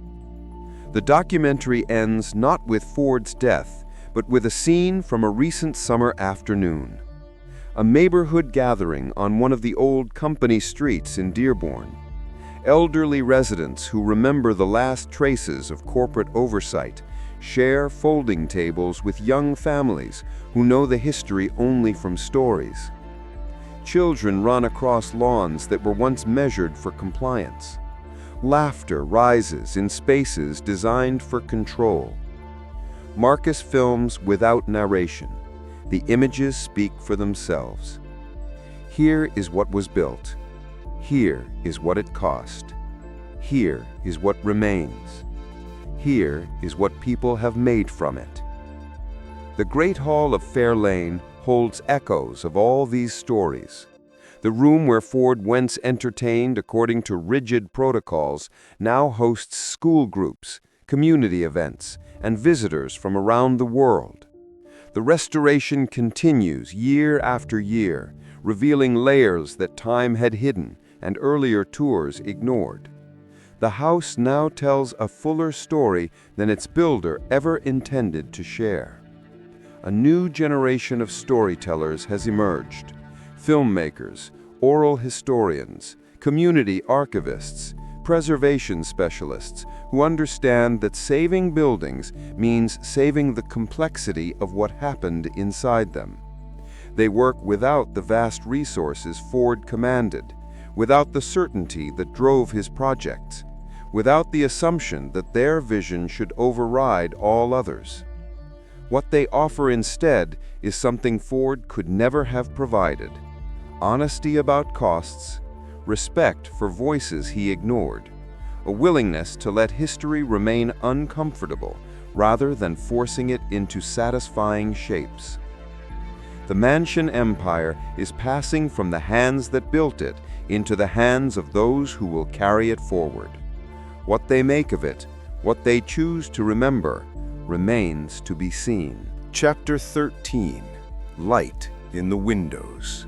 The documentary ends not with Ford's death, but with a scene from a recent summer afternoon. A neighborhood gathering on one of the old company streets in Dearborn. Elderly residents who remember the last traces of corporate oversight share folding tables with young families who know the history only from stories. Children run across lawns that were once measured for compliance. Laughter rises in spaces designed for control. Marcus films without narration. The images speak for themselves. Here is what was built. Here is what it cost. Here is what remains. Here is what people have made from it. The Great Hall of Fair Lane holds echoes of all these stories. The room where Ford once entertained according to rigid protocols now hosts school groups, community events, and visitors from around the world. The restoration continues year after year, revealing layers that time had hidden and earlier tours ignored. The house now tells a fuller story than its builder ever intended to share. A new generation of storytellers has emerged. Filmmakers, oral historians, community archivists, preservation specialists who understand that saving buildings means saving the complexity of what happened inside them. They work without the vast resources Ford commanded, without the certainty that drove his projects, without the assumption that their vision should override all others. What they offer instead is something Ford could never have provided: honesty about costs, respect for voices he ignored, a willingness to let history remain uncomfortable rather than forcing it into satisfying shapes. The mansion empire is passing from the hands that built it into the hands of those who will carry it forward. What they make of it, what they choose to remember, remains to be seen. Chapter 13. Light in the Windows.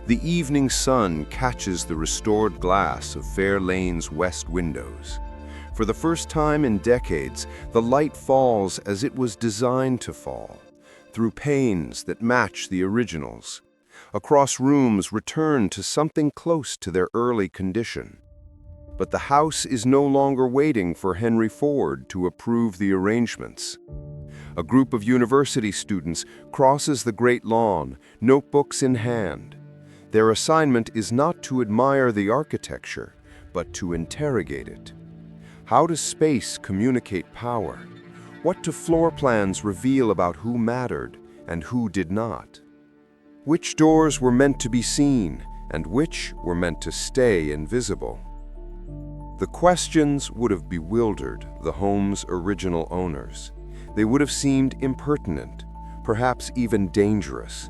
The evening sun catches the restored glass of Fair Lane's west windows. For the first time in decades, the light falls as it was designed to fall, through panes that match the originals, across rooms returned to something close to their early condition. But the house is no longer waiting for Henry Ford to approve the arrangements. A group of university students crosses the great lawn, notebooks in hand. Their assignment is not to admire the architecture, but to interrogate it. How does space communicate power? What do floor plans reveal about who mattered and who did not? Which doors were meant to be seen and which were meant to stay invisible? The questions would have bewildered the home's original owners. They would have seemed impertinent, perhaps even dangerous.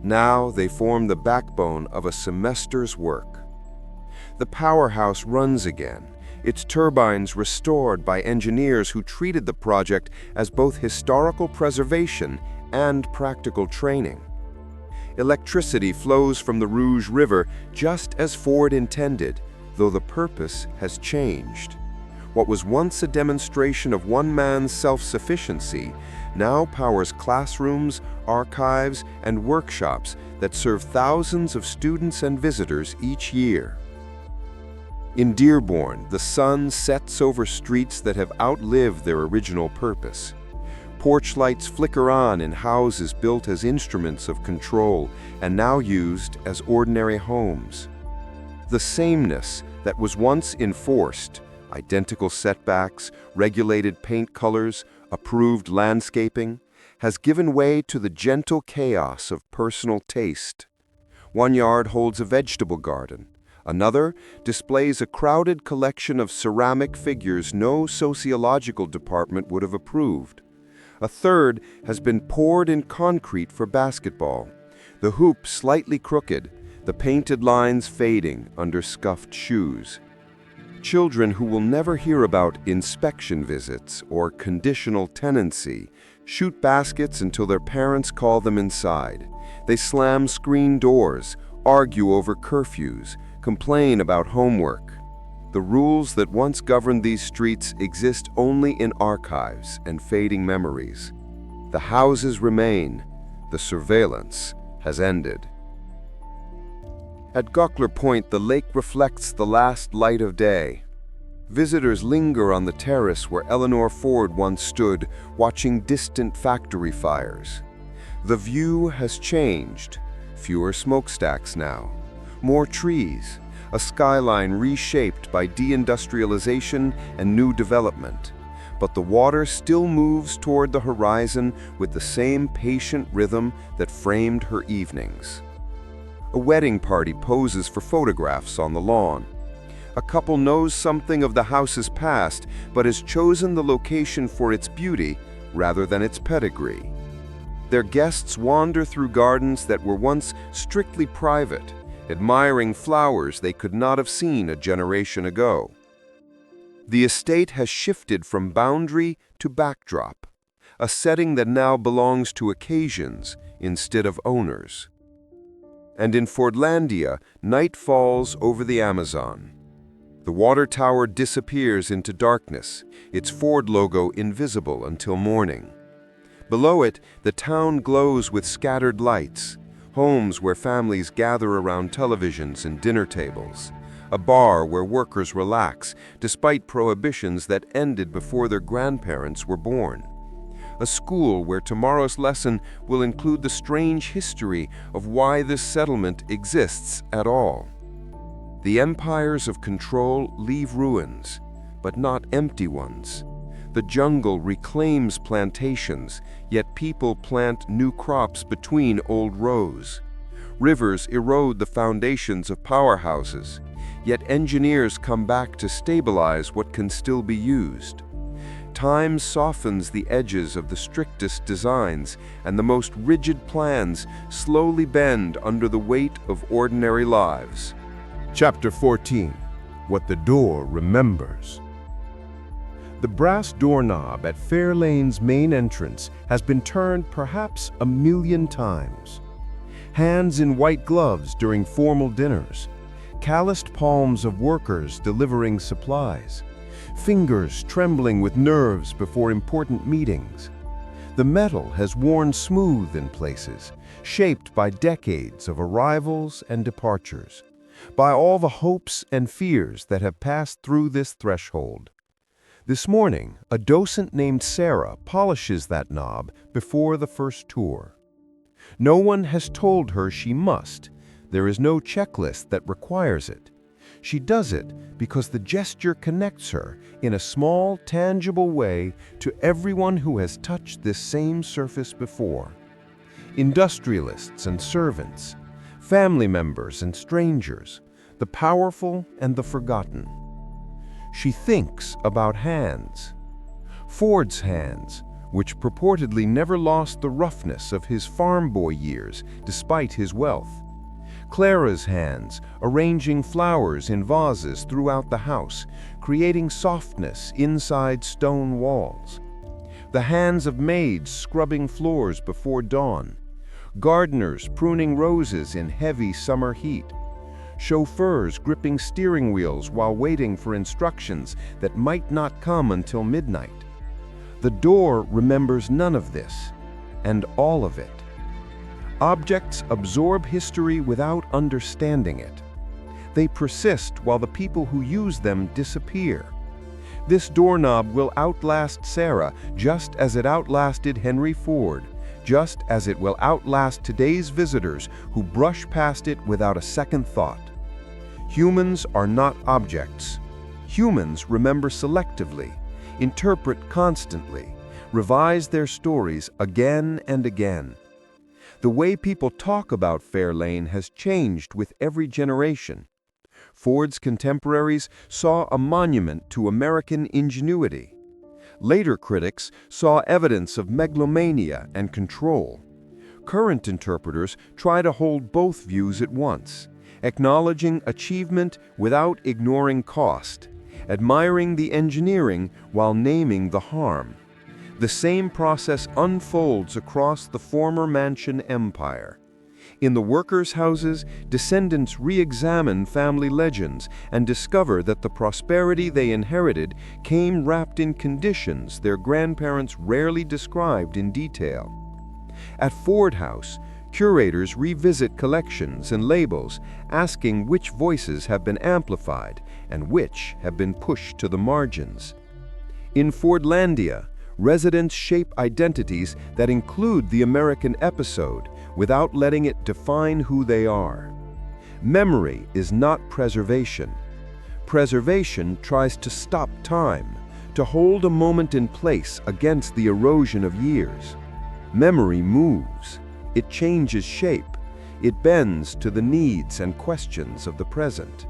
Now they form the backbone of a semester's work. The powerhouse runs again, its turbines restored by engineers who treated the project as both historical preservation and practical training. Electricity flows from the Rouge River just as Ford intended, though the purpose has changed. What was once a demonstration of one man's self-sufficiency now powers classrooms, archives, and workshops that serve thousands of students and visitors each year. In Dearborn, the sun sets over streets that have outlived their original purpose. Porch lights flicker on in houses built as instruments of control and now used as ordinary homes. The sameness that was once enforced, identical setbacks, regulated paint colors, approved landscaping, has given way to the gentle chaos of personal taste. One yard holds a vegetable garden. Another displays a crowded collection of ceramic figures no sociological department would have approved. A third has been poured in concrete for basketball, the hoop slightly crooked, the painted lines fading under scuffed shoes. Children who will never hear about inspection visits or conditional tenancy shoot baskets until their parents call them inside. They slam screen doors, argue over curfews, complain about homework. The rules that once governed these streets exist only in archives and fading memories. The houses remain. The surveillance has ended. At Gockler Point, the lake reflects the last light of day. Visitors linger on the terrace where Eleanor Ford once stood, watching distant factory fires. The view has changed. Fewer smokestacks now. More trees. A skyline reshaped by deindustrialization and new development. But the water still moves toward the horizon with the same patient rhythm that framed her evenings. A wedding party poses for photographs on the lawn. A couple knows something of the house's past, but has chosen the location for its beauty rather than its pedigree. Their guests wander through gardens that were once strictly private, admiring flowers they could not have seen a generation ago. The estate has shifted from boundary to backdrop, a setting that now belongs to occasions instead of owners. And in Fordlândia, night falls over the Amazon. The water tower disappears into darkness, its Ford logo invisible until morning. Below it, the town glows with scattered lights, homes where families gather around televisions and dinner tables, a bar where workers relax despite prohibitions that ended before their grandparents were born, a school where tomorrow's lesson will include the strange history of why this settlement exists at all. The empires of control leave ruins, but not empty ones. The jungle reclaims plantations, yet people plant new crops between old rows. Rivers erode the foundations of powerhouses, yet engineers come back to stabilize what can still be used. Time softens the edges of the strictest designs, and the most rigid plans slowly bend under the weight of ordinary lives. Chapter 14. What the Door Remembers. The brass doorknob at Fair Lane's main entrance has been turned perhaps 1,000,000 times. Hands in white gloves during formal dinners, calloused palms of workers delivering supplies, fingers trembling with nerves before important meetings. The metal has worn smooth in places, shaped by decades of arrivals and departures, by all the hopes and fears that have passed through this threshold. This morning, a docent named Sarah polishes that knob before the first tour. No one has told her she must. There is no checklist that requires it. She does it because the gesture connects her in a small, tangible way to everyone who has touched this same surface before. Industrialists and servants, family members and strangers, the powerful and the forgotten. She thinks about hands. Ford's hands, which purportedly never lost the roughness of his farm boy years despite his wealth. Clara's hands, arranging flowers in vases throughout the house, creating softness inside stone walls. The hands of maids scrubbing floors before dawn. Gardeners pruning roses in heavy summer heat. Chauffeurs gripping steering wheels while waiting for instructions that might not come until midnight. The door remembers none of this, and all of it. Objects absorb history without understanding it. They persist while the people who use them disappear. This doorknob will outlast Sarah just as it outlasted Henry Ford, just as it will outlast today's visitors who brush past it without a second thought. Humans are not objects. Humans remember selectively, interpret constantly, revise their stories again and again. The way people talk about Fair Lane has changed with every generation. Ford's contemporaries saw a monument to American ingenuity. Later critics saw evidence of megalomania and control. Current interpreters try to hold both views at once, acknowledging achievement without ignoring cost, admiring the engineering while naming the harm. The same process unfolds across the former mansion empire. In the workers' houses, descendants re-examine family legends and discover that the prosperity they inherited came wrapped in conditions their grandparents rarely described in detail. At Ford House, curators revisit collections and labels, asking which voices have been amplified and which have been pushed to the margins. In Fordlândia, residents shape identities that include the American episode without letting it define who they are. Memory is not preservation. Preservation tries to stop time, to hold a moment in place against the erosion of years. Memory moves. It changes shape. It bends to the needs and questions of the present.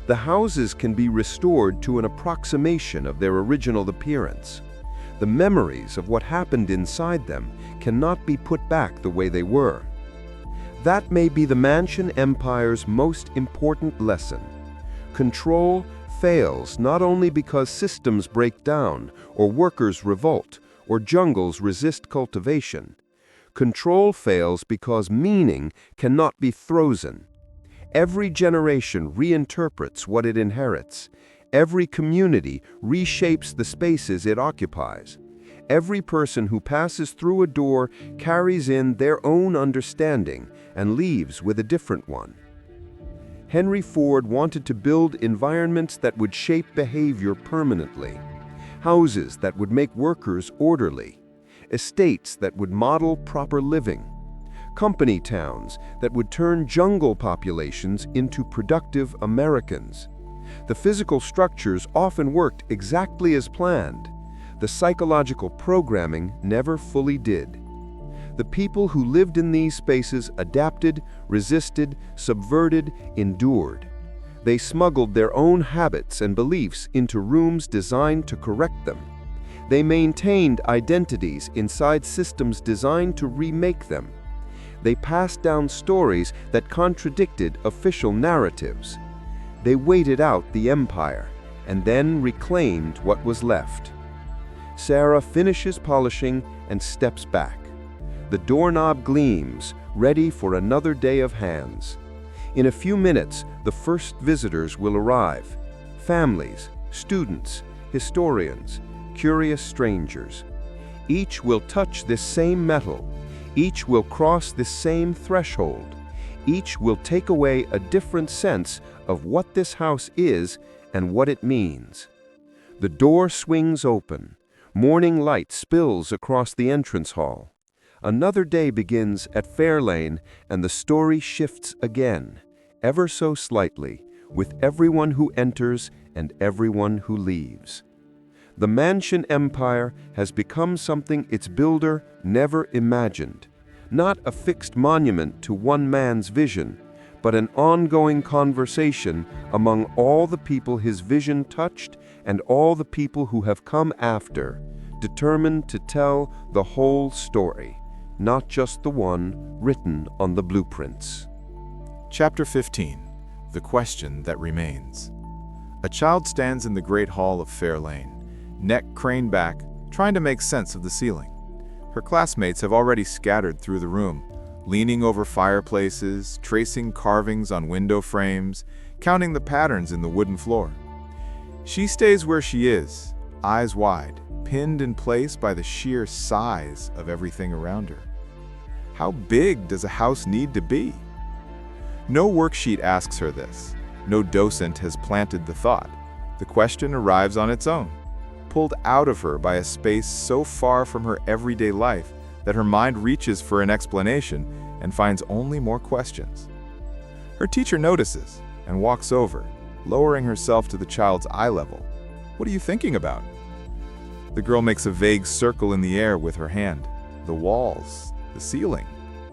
The houses can be restored to an approximation of their original appearance. The memories of what happened inside them cannot be put back the way they were. That may be the mansion empire's most important lesson. Control fails not only because systems break down, or workers revolt, or jungles resist cultivation. Control fails because meaning cannot be frozen. Every generation reinterprets what it inherits. Every community reshapes the spaces it occupies. Every person who passes through a door carries in their own understanding and leaves with a different one. Henry Ford wanted to build environments that would shape behavior permanently, houses that would make workers orderly, estates that would model proper living, company towns that would turn jungle populations into productive Americans. The physical structures often worked exactly as planned. The psychological programming never fully did. The people who lived in these spaces adapted, resisted, subverted, endured. They smuggled their own habits and beliefs into rooms designed to correct them. They maintained identities inside systems designed to remake them. They passed down stories that contradicted official narratives. They waited out the empire and then reclaimed what was left. Sarah finishes polishing and steps back. The doorknob gleams, ready for another day of hands. In a few minutes, the first visitors will arrive. Families, students, historians, curious strangers. Each will touch this same metal. Each will cross this same threshold. Each will take away a different sense of what this house is and what it means. The door swings open. Morning light spills across the entrance hall. Another day begins at Fair Lane, and the story shifts again, ever so slightly, with everyone who enters and everyone who leaves. The mansion empire has become something its builder never imagined, not a fixed monument to one man's vision, but an ongoing conversation among all the people his vision touched and all the people who have come after, determined to tell the whole story, not just the one written on the blueprints. Chapter 15. The Question That Remains. A child stands in the Great Hall of Fair Lane, neck craned back, trying to make sense of the ceiling. Her classmates have already scattered through the room, leaning over fireplaces, tracing carvings on window frames, counting the patterns in the wooden floor. She stays where she is, eyes wide, pinned in place by the sheer size of everything around her. How big does a house need to be? No worksheet asks her this. No docent has planted the thought. The question arrives on its own, pulled out of her by a space so far from her everyday life that her mind reaches for an explanation and finds only more questions. Her teacher notices and walks over, lowering herself to the child's eye level. "What are you thinking about?" The girl makes a vague circle in the air with her hand. The walls, the ceiling,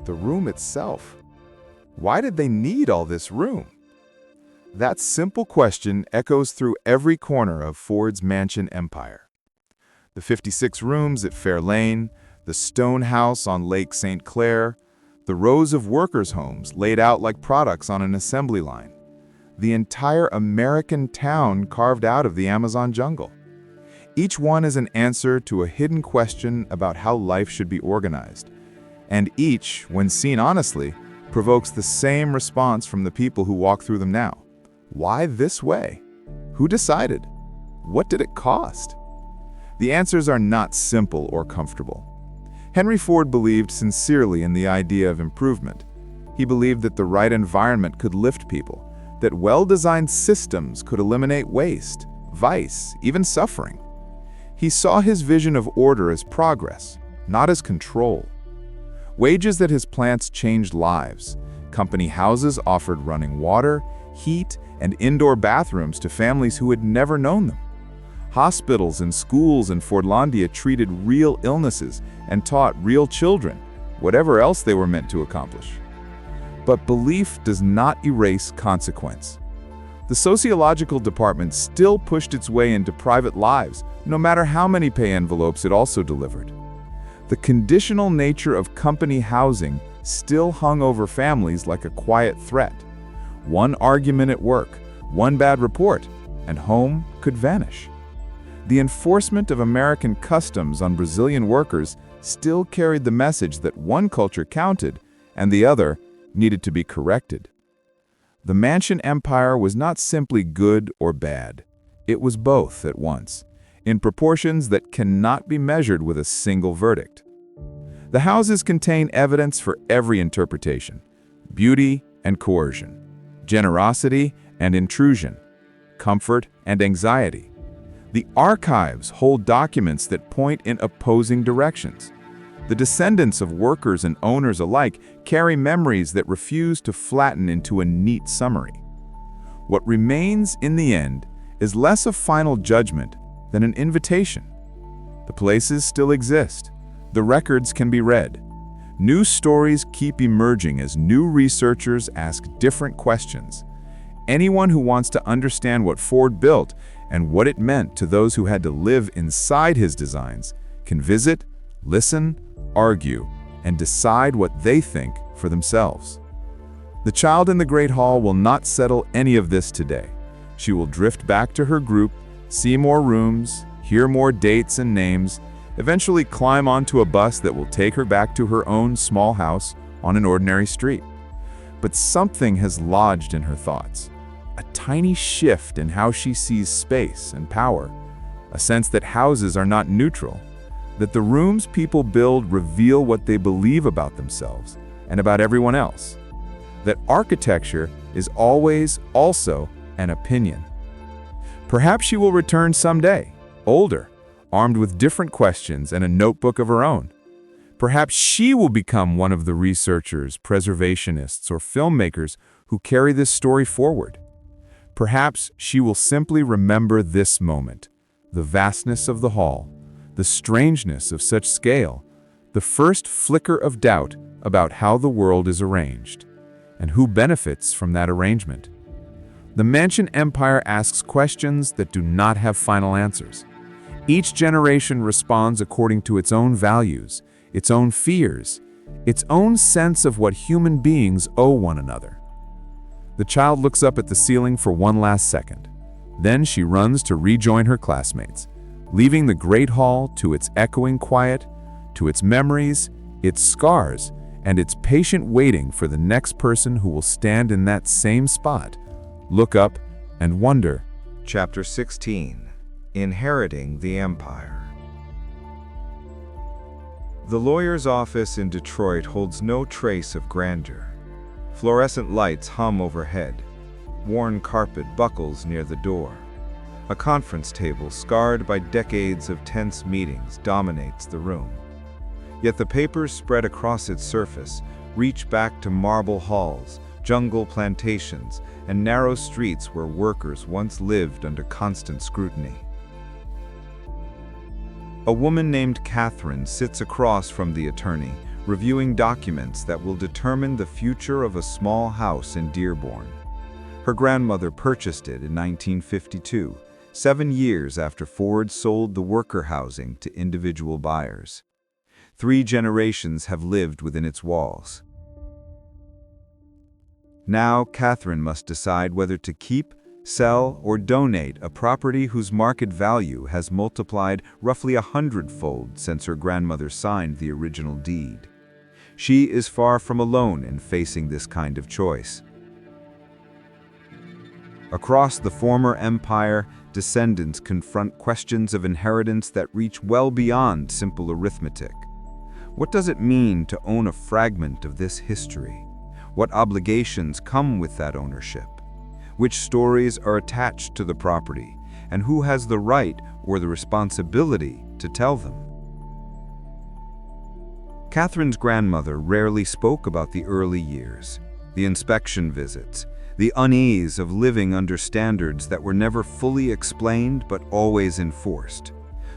the room itself. Why did they need all this room? That simple question echoes through every corner of Ford's mansion empire. The 56 rooms at Fair Lane, the stone house on Lake St. Clair, the rows of workers' homes laid out like products on an assembly line, the entire American town carved out of the Amazon jungle. Each one is an answer to a hidden question about how life should be organized, and each, when seen honestly, provokes the same response from the people who walk through them now. Why this way? Who decided? What did it cost? The answers are not simple or comfortable. Henry Ford believed sincerely in the idea of improvement. He believed that the right environment could lift people, that well-designed systems could eliminate waste, vice, even suffering. He saw his vision of order as progress, not as control. Wages at his plants changed lives. Company houses offered running water, heat, and indoor bathrooms to families who had never known them. Hospitals and schools in Fordlândia treated real illnesses and taught real children, whatever else they were meant to accomplish. But belief does not erase consequence. The Sociological department still pushed its way into private lives, no matter how many pay envelopes it also delivered. The conditional nature of company housing still hung over families like a quiet threat. One argument at work, one bad report, and home could vanish. The enforcement of American customs on Brazilian workers still carried the message that one culture counted and the other needed to be corrected. The mansion empire was not simply good or bad. It was both at once, in proportions that cannot be measured with a single verdict. The houses contain evidence for every interpretation: beauty and coercion, generosity and intrusion, comfort and anxiety. The archives hold documents that point in opposing directions, The descendants of workers and owners alike carry memories that refuse to flatten into a neat summary. What remains in the end is less a final judgment than an invitation. The places still exist. The records can be read. New stories keep emerging as new researchers ask different questions. Anyone who wants to understand what Ford built and what it meant to those who had to live inside his designs can visit, listen, argue, and decide what they think for themselves. The child in the Great Hall will not settle any of this today. She will drift back to her group, see more rooms, hear more dates and names, eventually climb onto a bus that will take her back to her own small house on an ordinary street. But something has lodged in her thoughts. A tiny shift in how she sees space and power. A sense that houses are not neutral. That the rooms people build reveal what they believe about themselves and about everyone else. That architecture is always also an opinion. Perhaps she will return someday, older, armed with different questions and a notebook of her own. Perhaps she will become one of the researchers, preservationists, or filmmakers who carry this story forward. Perhaps she will simply remember this moment, the vastness of the hall, the strangeness of such scale, the first flicker of doubt about how the world is arranged, and who benefits from that arrangement. The mansion empire asks questions that do not have final answers. Each generation responds according to its own values, its own fears, its own sense of what human beings owe one another. The child looks up at the ceiling for one last second. Then she runs to rejoin her classmates, leaving the Great Hall to its echoing quiet, to its memories, its scars, and its patient waiting for the next person who will stand in that same spot, look up, and wonder. Chapter 16. Inheriting the Empire. The lawyer's office in Detroit holds no trace of grandeur. Fluorescent lights hum overhead. Worn carpet buckles near the door. A conference table scarred by decades of tense meetings dominates the room. Yet the papers spread across its surface reach back to marble halls, jungle plantations, and narrow streets where workers once lived under constant scrutiny. A woman named Catherine sits across from the attorney, reviewing documents that will determine the future of a small house in Dearborn. Her grandmother purchased it in 1952, 7 years after Ford sold the worker housing to individual buyers. 3 generations have lived within its walls. Now, Catherine must decide whether to keep, sell, or donate a property whose market value has multiplied roughly 100-fold since her grandmother signed the original deed. She is far from alone in facing this kind of choice. Across the former empire, descendants confront questions of inheritance that reach well beyond simple arithmetic. What does it mean to own a fragment of this history? What obligations come with that ownership? Which stories are attached to the property, and who has the right or the responsibility to tell them? Catherine's grandmother rarely spoke about the early years, the inspection visits, the unease of living under standards that were never fully explained but always enforced,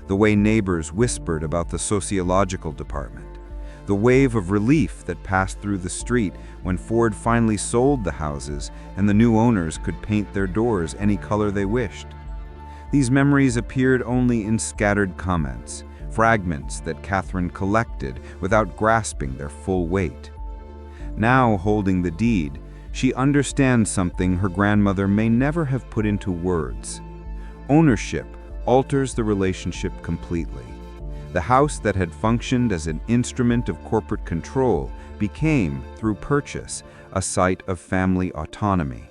the way neighbors whispered about the Sociological department, the wave of relief that passed through the street when Ford finally sold the houses and the new owners could paint their doors any color they wished. These memories appeared only in scattered comments, fragments that Catherine collected without grasping their full weight. Now, holding the deed, she understands something her grandmother may never have put into words. Ownership alters the relationship completely. The house that had functioned as an instrument of corporate control became, through purchase, a site of family autonomy.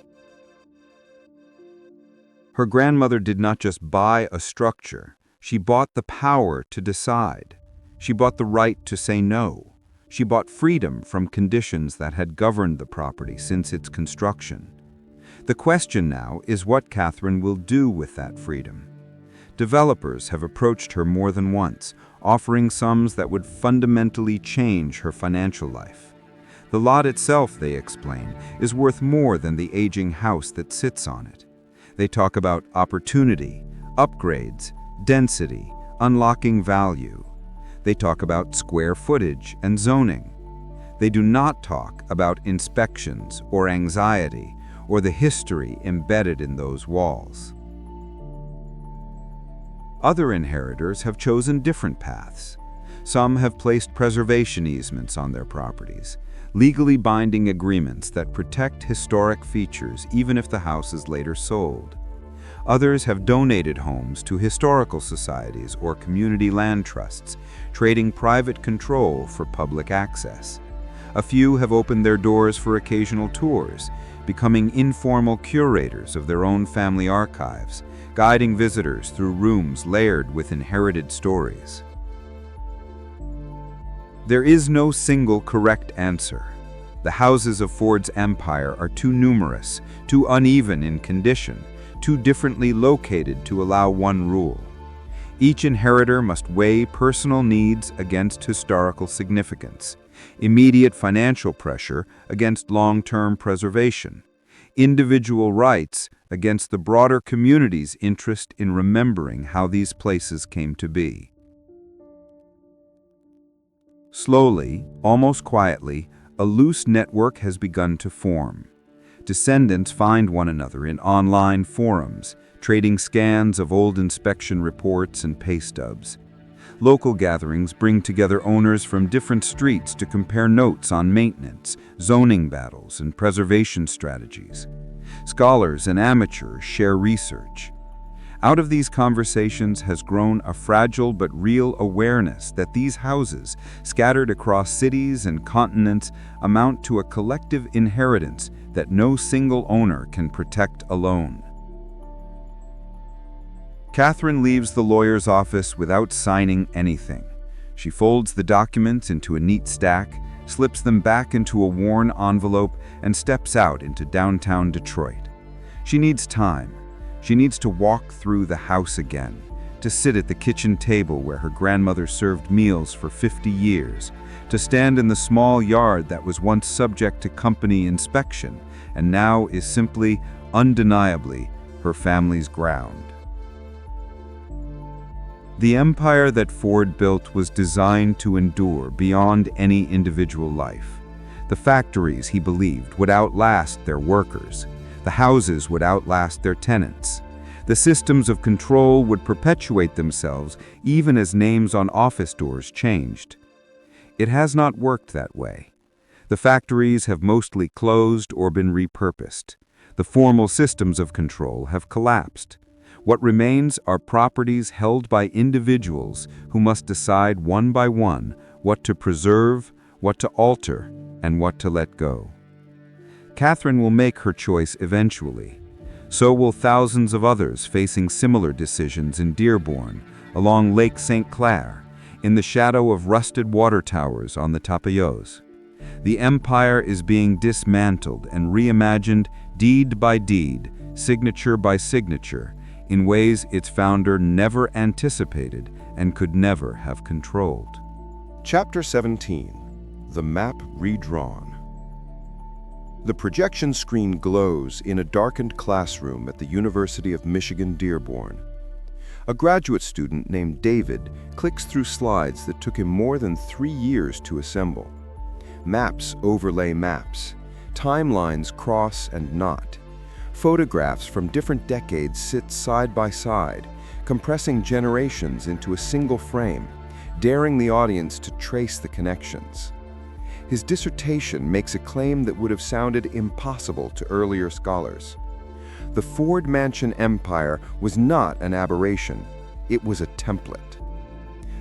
Her grandmother did not just buy a structure, she bought the power to decide. She bought the right to say no. She bought freedom from conditions that had governed the property since its construction. The question now is what Catherine will do with that freedom. Developers have approached her more than once, offering sums that would fundamentally change her financial life. The lot itself, they explain, is worth more than the aging house that sits on it. They talk about opportunity, upgrades, density, unlocking value. They talk about square footage and zoning. They do not talk about inspections or anxiety or the history embedded in those walls. Other inheritors have chosen different paths. Some have placed preservation easements on their properties, legally binding agreements that protect historic features even if the house is later sold. Others have donated homes to historical societies or community land trusts, trading private control for public access. A few have opened their doors for occasional tours, becoming informal curators of their own family archives, guiding visitors through rooms layered with inherited stories. There is no single correct answer. The houses of Ford's empire are too numerous, too uneven in condition, too differently located to allow one rule. Each inheritor must weigh personal needs against historical significance, immediate financial pressure against long-term preservation, individual rights against the broader community's interest in remembering how these places came to be. Slowly, almost quietly, a loose network has begun to form. Descendants find one another in online forums, trading scans of old inspection reports and pay stubs. Local gatherings bring together owners from different streets to compare notes on maintenance, zoning battles, and preservation strategies. Scholars and amateurs share research. Out of these conversations has grown a fragile but real awareness that these houses, scattered across cities and continents, amount to a collective inheritance that no single owner can protect alone. Catherine leaves the lawyer's office without signing anything. She folds the documents into a neat stack, slips them back into a worn envelope, and steps out into downtown Detroit. She needs time. She needs to walk through the house again, to sit at the kitchen table where her grandmother served meals for 50 years, to stand in the small yard that was once subject to company inspection and now is simply, undeniably, her family's ground. The empire that Ford built was designed to endure beyond any individual life. The factories, he believed, would outlast their workers. The houses would outlast their tenants. The systems of control would perpetuate themselves even as names on office doors changed. It has not worked that way. The factories have mostly closed or been repurposed. The formal systems of control have collapsed. What remains are properties held by individuals who must decide one by one what to preserve, what to alter, and what to let go. Catherine will make her choice eventually. So will thousands of others facing similar decisions in Dearborn, along Lake St. Clair, in the shadow of rusted water towers on the Tapajos. The empire is being dismantled and reimagined deed by deed, signature by signature, in ways its founder never anticipated and could never have controlled. Chapter 17. The Map Redrawn. The projection screen glows in a darkened classroom at the University of Michigan Dearborn. A graduate student named David clicks through slides that took him more than 3 years to assemble. Maps overlay maps. Timelines cross and knot. Photographs from different decades sit side by side, compressing generations into a single frame, daring the audience to trace the connections. His dissertation makes a claim that would have sounded impossible to earlier scholars. The Ford Mansion empire was not an aberration, it was a template.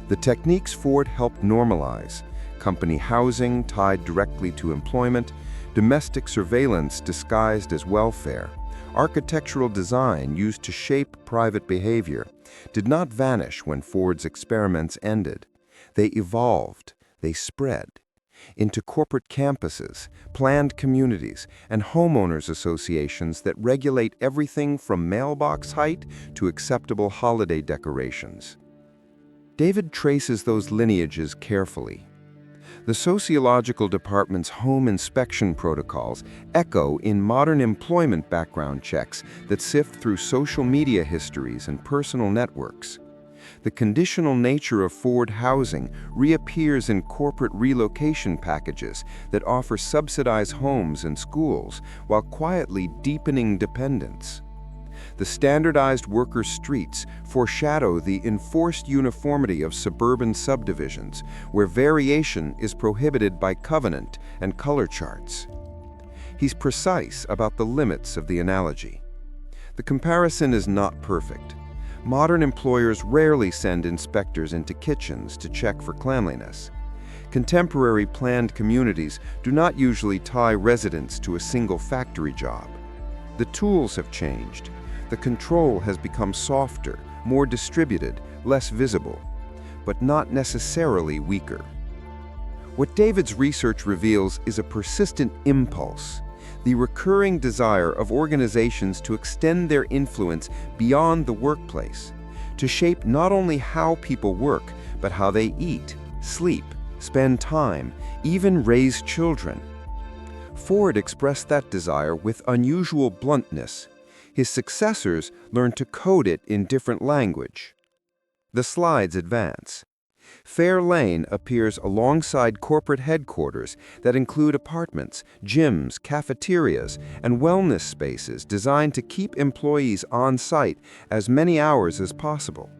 The techniques Ford helped normalize, company housing tied directly to employment, domestic surveillance disguised as welfare, architectural design used to shape private behavior, did not vanish when Ford's experiments ended. They evolved, they spread. into corporate campuses, planned communities, and homeowners associations that regulate everything from mailbox height to acceptable holiday decorations. David traces those lineages carefully. The Sociological Department's home inspection protocols echo in modern employment background checks that sift through social media histories and personal networks. The conditional nature of Ford housing reappears in corporate relocation packages that offer subsidized homes and schools while quietly deepening dependence. The standardized worker streets foreshadow the enforced uniformity of suburban subdivisions, where variation is prohibited by covenant and color charts. He's precise about the limits of the analogy. The comparison is not perfect. Modern employers rarely send inspectors into kitchens to check for cleanliness. Contemporary planned communities do not usually tie residents to a single factory job. The tools have changed. The control has become softer, more distributed, less visible, but not necessarily weaker. What David's research reveals is a persistent impulse, the recurring desire of organizations to extend their influence beyond the workplace, to shape not only how people work, but how they eat, sleep, spend time, even raise children. Ford expressed that desire with unusual bluntness. His successors learned to code it in different language. The slides advance. Fair Lane appears alongside corporate headquarters that include apartments, gyms, cafeterias, and wellness spaces designed to keep employees on site as many hours as possible.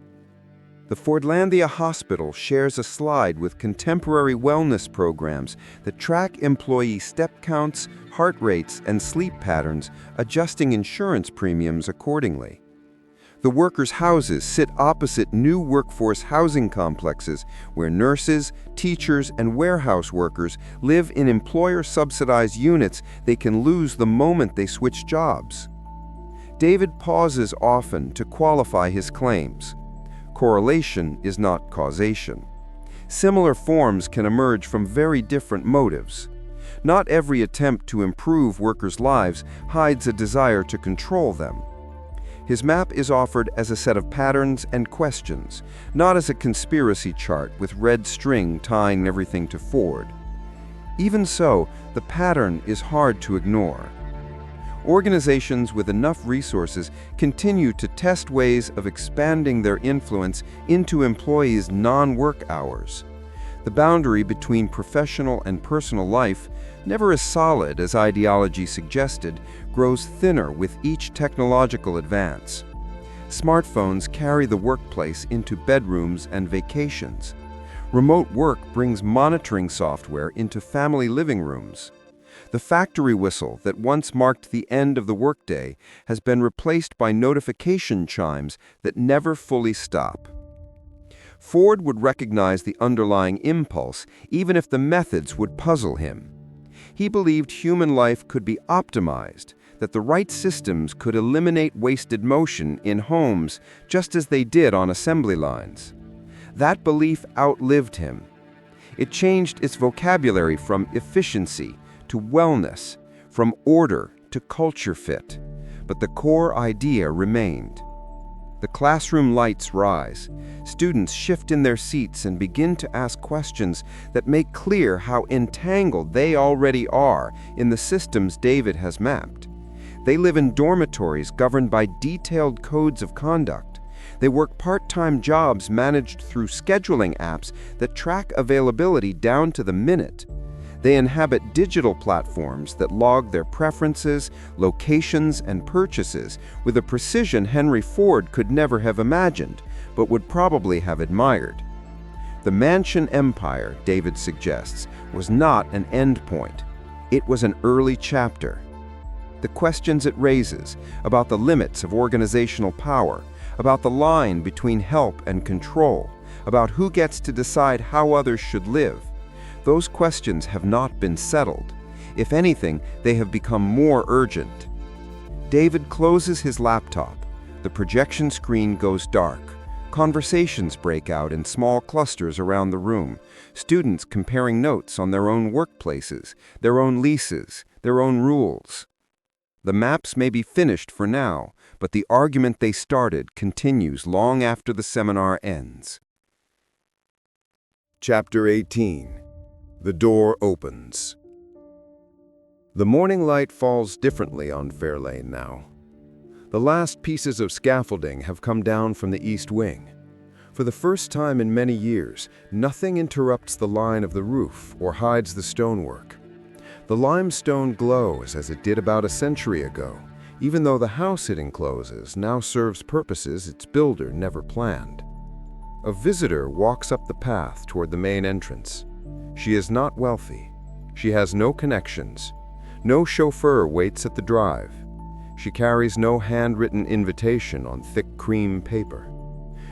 The Fordlândia Hospital shares a slide with contemporary wellness programs that track employee step counts, heart rates, and sleep patterns, adjusting insurance premiums accordingly. The workers' houses sit opposite new workforce housing complexes where nurses, teachers, and warehouse workers live in employer-subsidized units they can lose the moment they switch jobs. David pauses often to qualify his claims. Correlation is not causation. Similar forms can emerge from very different motives. Not every attempt to improve workers' lives hides a desire to control them. His map is offered as a set of patterns and questions, not as a conspiracy chart with red string tying everything to Ford. Even so, the pattern is hard to ignore. Organizations with enough resources continue to test ways of expanding their influence into employees' non-work hours. The boundary between professional and personal life, never as solid as ideology suggested, grows thinner with each technological advance. Smartphones carry the workplace into bedrooms and vacations. Remote work brings monitoring software into family living rooms. The factory whistle that once marked the end of the workday has been replaced by notification chimes that never fully stop. Ford would recognize the underlying impulse, even if the methods would puzzle him. He believed human life could be optimized, that the right systems could eliminate wasted motion in homes just as they did on assembly lines. That belief outlived him. It changed its vocabulary from efficiency to wellness, from order to culture fit, but the core idea remained. The classroom lights rise. Students shift in their seats and begin to ask questions that make clear how entangled they already are in the systems David has mapped. They live in dormitories governed by detailed codes of conduct. They work part-time jobs managed through scheduling apps that track availability down to the minute. They inhabit digital platforms that log their preferences, locations, and purchases with a precision Henry Ford could never have imagined, but would probably have admired. The mansion empire, David suggests, was not an endpoint. It was an early chapter. The questions it raises about the limits of organizational power, about the line between help and control, about who gets to decide how others should live, those questions have not been settled. If anything, they have become more urgent. David closes his laptop. The projection screen goes dark. Conversations break out in small clusters around the room, students comparing notes on their own workplaces, their own leases, their own rules. The maps may be finished for now, but the argument they started continues long after the seminar ends. Chapter 18. The door opens. The morning light falls differently on Fair Lane now. The last pieces of scaffolding have come down from the east wing. For the first time in many years, nothing interrupts the line of the roof or hides the stonework. The limestone glows as it did about a century ago, even though the house it encloses now serves purposes its builder never planned. A visitor walks up the path toward the main entrance. She is not wealthy. She has no connections. No chauffeur waits at the drive. She carries no handwritten invitation on thick cream paper.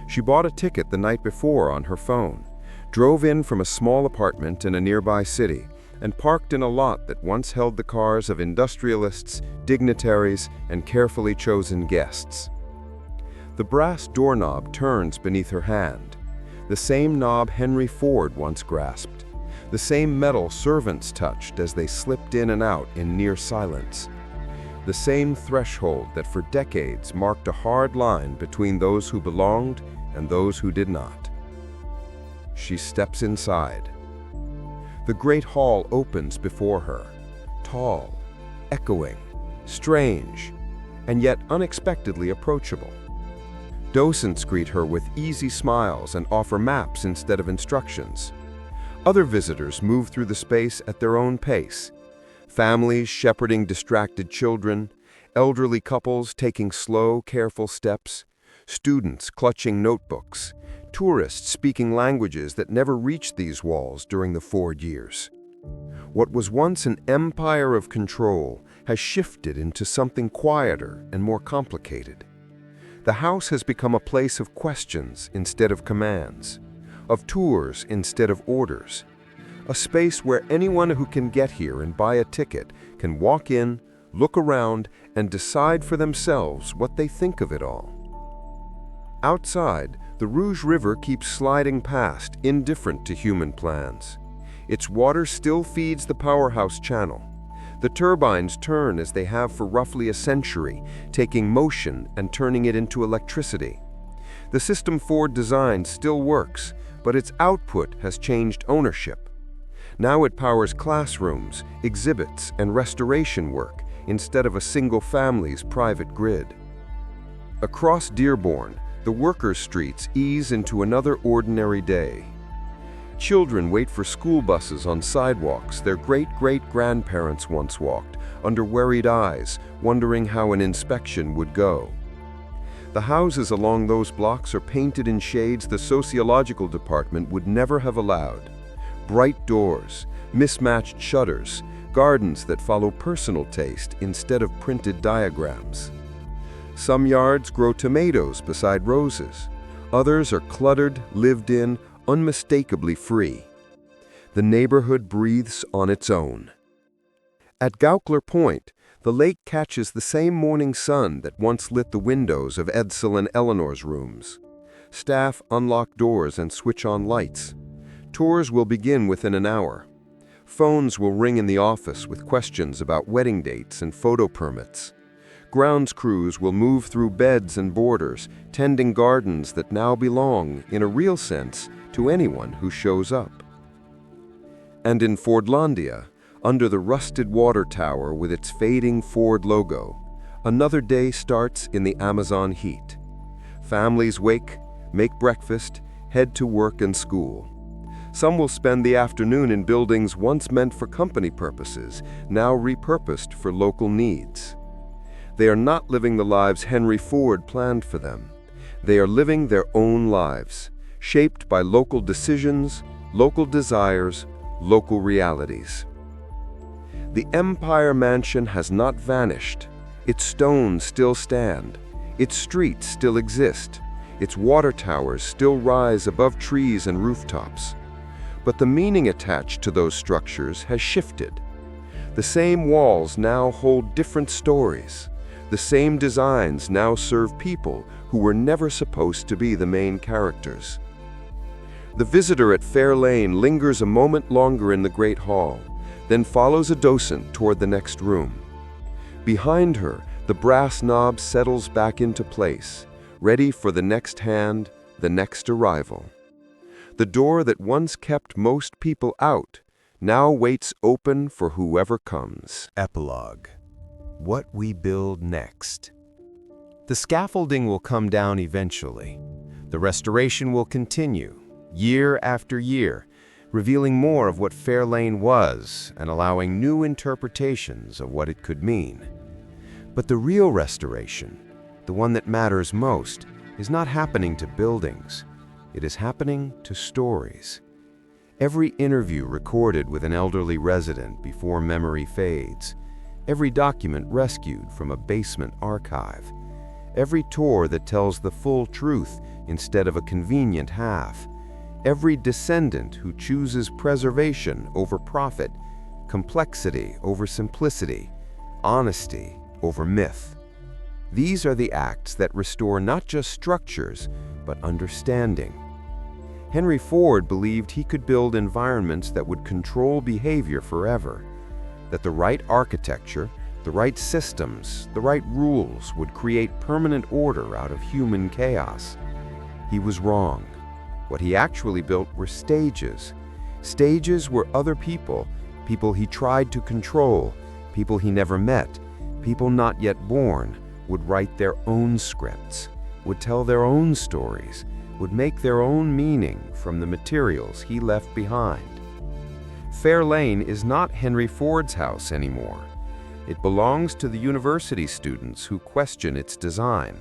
She bought a ticket the night before on her phone, drove in from a small apartment in a nearby city, and parked in a lot that once held the cars of industrialists, dignitaries, and carefully chosen guests. The brass doorknob turns beneath her hand, the same knob Henry Ford once grasped, the same metal servants touched as they slipped in and out in near silence. The same threshold that for decades marked a hard line between those who belonged and those who did not. She steps inside. The great hall opens before her, tall, echoing, strange, and yet unexpectedly approachable. Docents greet her with easy smiles and offer maps instead of instructions. Other visitors move through the space at their own pace. Families shepherding distracted children, elderly couples taking slow, careful steps, students clutching notebooks, tourists speaking languages that never reached these walls during the Ford years. What was once an empire of control has shifted into something quieter and more complicated. The house has become a place of questions instead of commands, of tours instead of orders, a space where anyone who can get here and buy a ticket can walk in, look around, and decide for themselves what they think of it all. Outside, the Rouge River keeps sliding past, indifferent to human plans. Its water still feeds the powerhouse channel. The turbines turn as they have for roughly a century, taking motion and turning it into electricity. The system Ford designed still works, but its output has changed ownership. Now it powers classrooms, exhibits, and restoration work instead of a single family's private grid. Across Dearborn, the workers' streets ease into another ordinary day. Children wait for school buses on sidewalks their great-great-grandparents once walked, under worried eyes, wondering how an inspection would go. The houses along those blocks are painted in shades the Sociological department would never have allowed. Bright doors, mismatched shutters, gardens that follow personal taste instead of printed diagrams. Some yards grow tomatoes beside roses. Others are cluttered, lived in, unmistakably free. The neighborhood breathes on its own. At Gaukler Point, the lake catches the same morning sun that once lit the windows of Edsel and Eleanor's rooms. Staff unlock doors and switch on lights. Tours will begin within an hour. Phones will ring in the office with questions about wedding dates and photo permits. Grounds crews will move through beds and borders, tending gardens that now belong, in a real sense, to anyone who shows up. And in Fordlândia, under the rusted water tower with its fading Ford logo, another day starts in the Amazon heat. Families wake, make breakfast, head to work and school. Some will spend the afternoon in buildings once meant for company purposes, now repurposed for local needs. They are not living the lives Henry Ford planned for them. They are living their own lives, shaped by local decisions, local desires, local realities. The Empire Mansion has not vanished. Its stones still stand. Its streets still exist. Its water towers still rise above trees and rooftops. But the meaning attached to those structures has shifted. The same walls now hold different stories. The same designs now serve people who were never supposed to be the main characters. The visitor at Fair Lane lingers a moment longer in the Great Hall, then follows a docent toward the next room. Behind her, the brass knob settles back into place, ready for the next hand, the next arrival. The door that once kept most people out now waits open for whoever comes. Epilogue. What we build next. The scaffolding will come down eventually. The restoration will continue, year after year, revealing more of what Fair Lane was and allowing new interpretations of what it could mean. But the real restoration, the one that matters most, is not happening to buildings. It is happening to stories. Every interview recorded with an elderly resident before memory fades, every document rescued from a basement archive, every tour that tells the full truth instead of a convenient half, every descendant who chooses preservation over profit, complexity over simplicity, honesty over myth. These are the acts that restore not just structures, but understanding. Henry Ford believed he could build environments that would control behavior forever, that the right architecture, the right systems, the right rules would create permanent order out of human chaos. He was wrong. What he actually built were stages. Stages where other people he tried to control, people he never met, people not yet born, would write their own scripts, would tell their own stories, would make their own meaning from the materials he left behind. Fair Lane is not Henry Ford's house anymore. It belongs to the university students who question its design,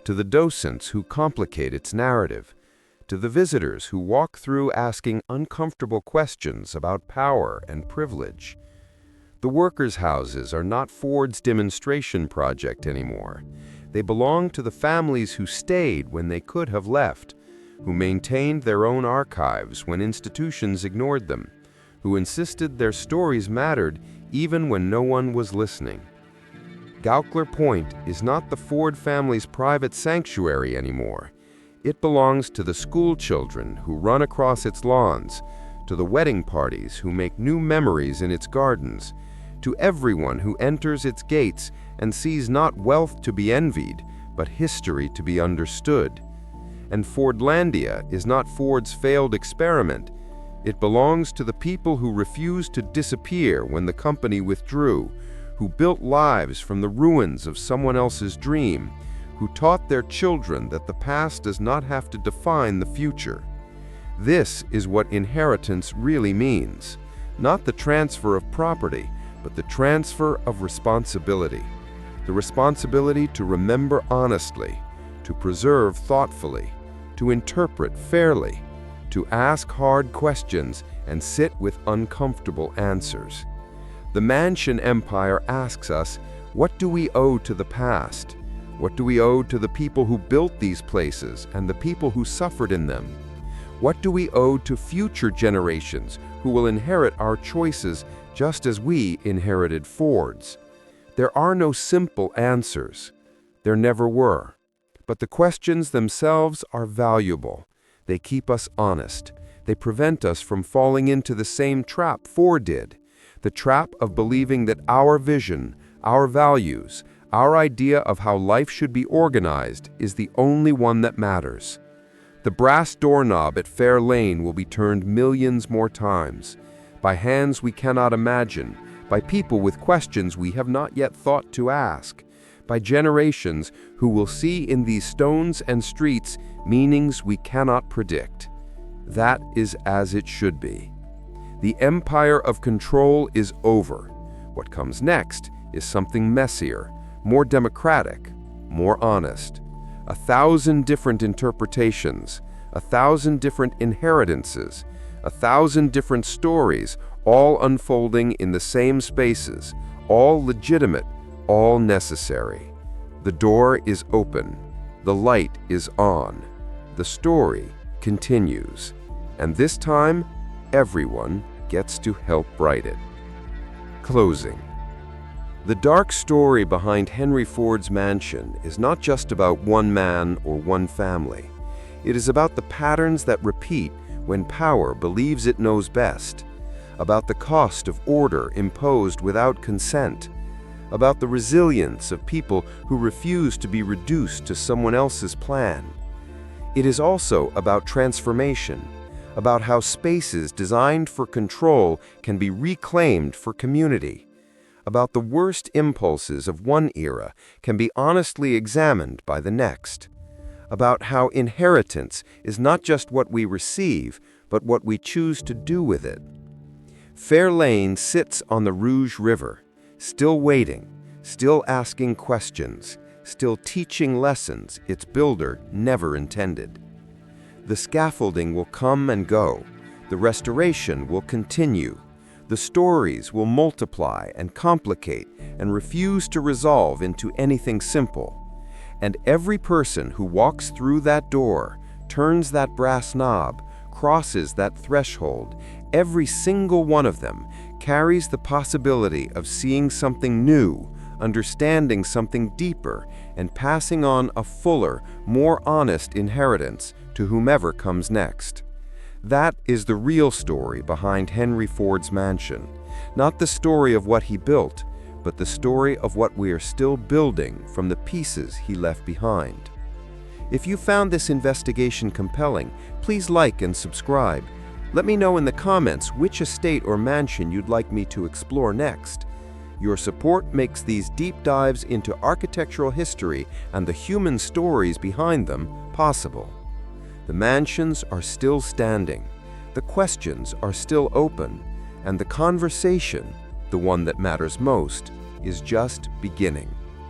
to the docents who complicate its narrative, to the visitors who walk through asking uncomfortable questions about power and privilege. The workers' houses are not Ford's demonstration project anymore. They belong to the families who stayed when they could have left, who maintained their own archives when institutions ignored them, who insisted their stories mattered even when no one was listening. Gaukler Point is not the Ford family's private sanctuary anymore. It belongs to the school children who run across its lawns, to the wedding parties who make new memories in its gardens, to everyone who enters its gates and sees not wealth to be envied, but history to be understood. And Fordlândia is not Ford's failed experiment. It belongs to the people who refused to disappear when the company withdrew, who built lives from the ruins of someone else's dream, who taught their children that the past does not have to define the future. This is what inheritance really means, not the transfer of property, but the transfer of responsibility. The responsibility to remember honestly, to preserve thoughtfully, to interpret fairly, to ask hard questions and sit with uncomfortable answers. The Mansion Empire asks us, what do we owe to the past? What do we owe to the people who built these places and the people who suffered in them? What do we owe to future generations who will inherit our choices just as we inherited Ford's? There are no simple answers. There never were. But the questions themselves are valuable. They keep us honest. They prevent us from falling into the same trap Ford did, the trap of believing that our vision, our values, our idea of how life should be organized is the only one that matters. The brass doorknob at Fair Lane will be turned millions more times, by hands we cannot imagine, by people with questions we have not yet thought to ask, by generations who will see in these stones and streets meanings we cannot predict. That is as it should be. The empire of control is over. What comes next is something messier, more democratic, more honest. 1,000 different interpretations, 1,000 different inheritances, 1,000 different stories, all unfolding in the same spaces, all legitimate, all necessary. The door is open, the light is on, the story continues, and this time, everyone gets to help write it. Closing. The dark story behind Henry Ford's mansion is not just about one man or one family. It is about the patterns that repeat when power believes it knows best, about the cost of order imposed without consent, about the resilience of people who refuse to be reduced to someone else's plan. It is also about transformation, about how spaces designed for control can be reclaimed for community, about the worst impulses of one era can be honestly examined by the next, about how inheritance is not just what we receive, but what we choose to do with it. Fair Lane sits on the Rouge River, still waiting, still asking questions, still teaching lessons its builder never intended. The scaffolding will come and go, the restoration will continue, the stories will multiply and complicate and refuse to resolve into anything simple. And every person who walks through that door, turns that brass knob, crosses that threshold, every single one of them carries the possibility of seeing something new, understanding something deeper, and passing on a fuller, more honest inheritance to whomever comes next. That is the real story behind Henry Ford's mansion, not the story of what he built, but the story of what we are still building from the pieces he left behind. If you found this investigation compelling, please like and subscribe. Let me know in the comments which estate or mansion you'd like me to explore next. Your support makes these deep dives into architectural history and the human stories behind them possible. The mansions are still standing, the questions are still open, and the conversation, the one that matters most, is just beginning.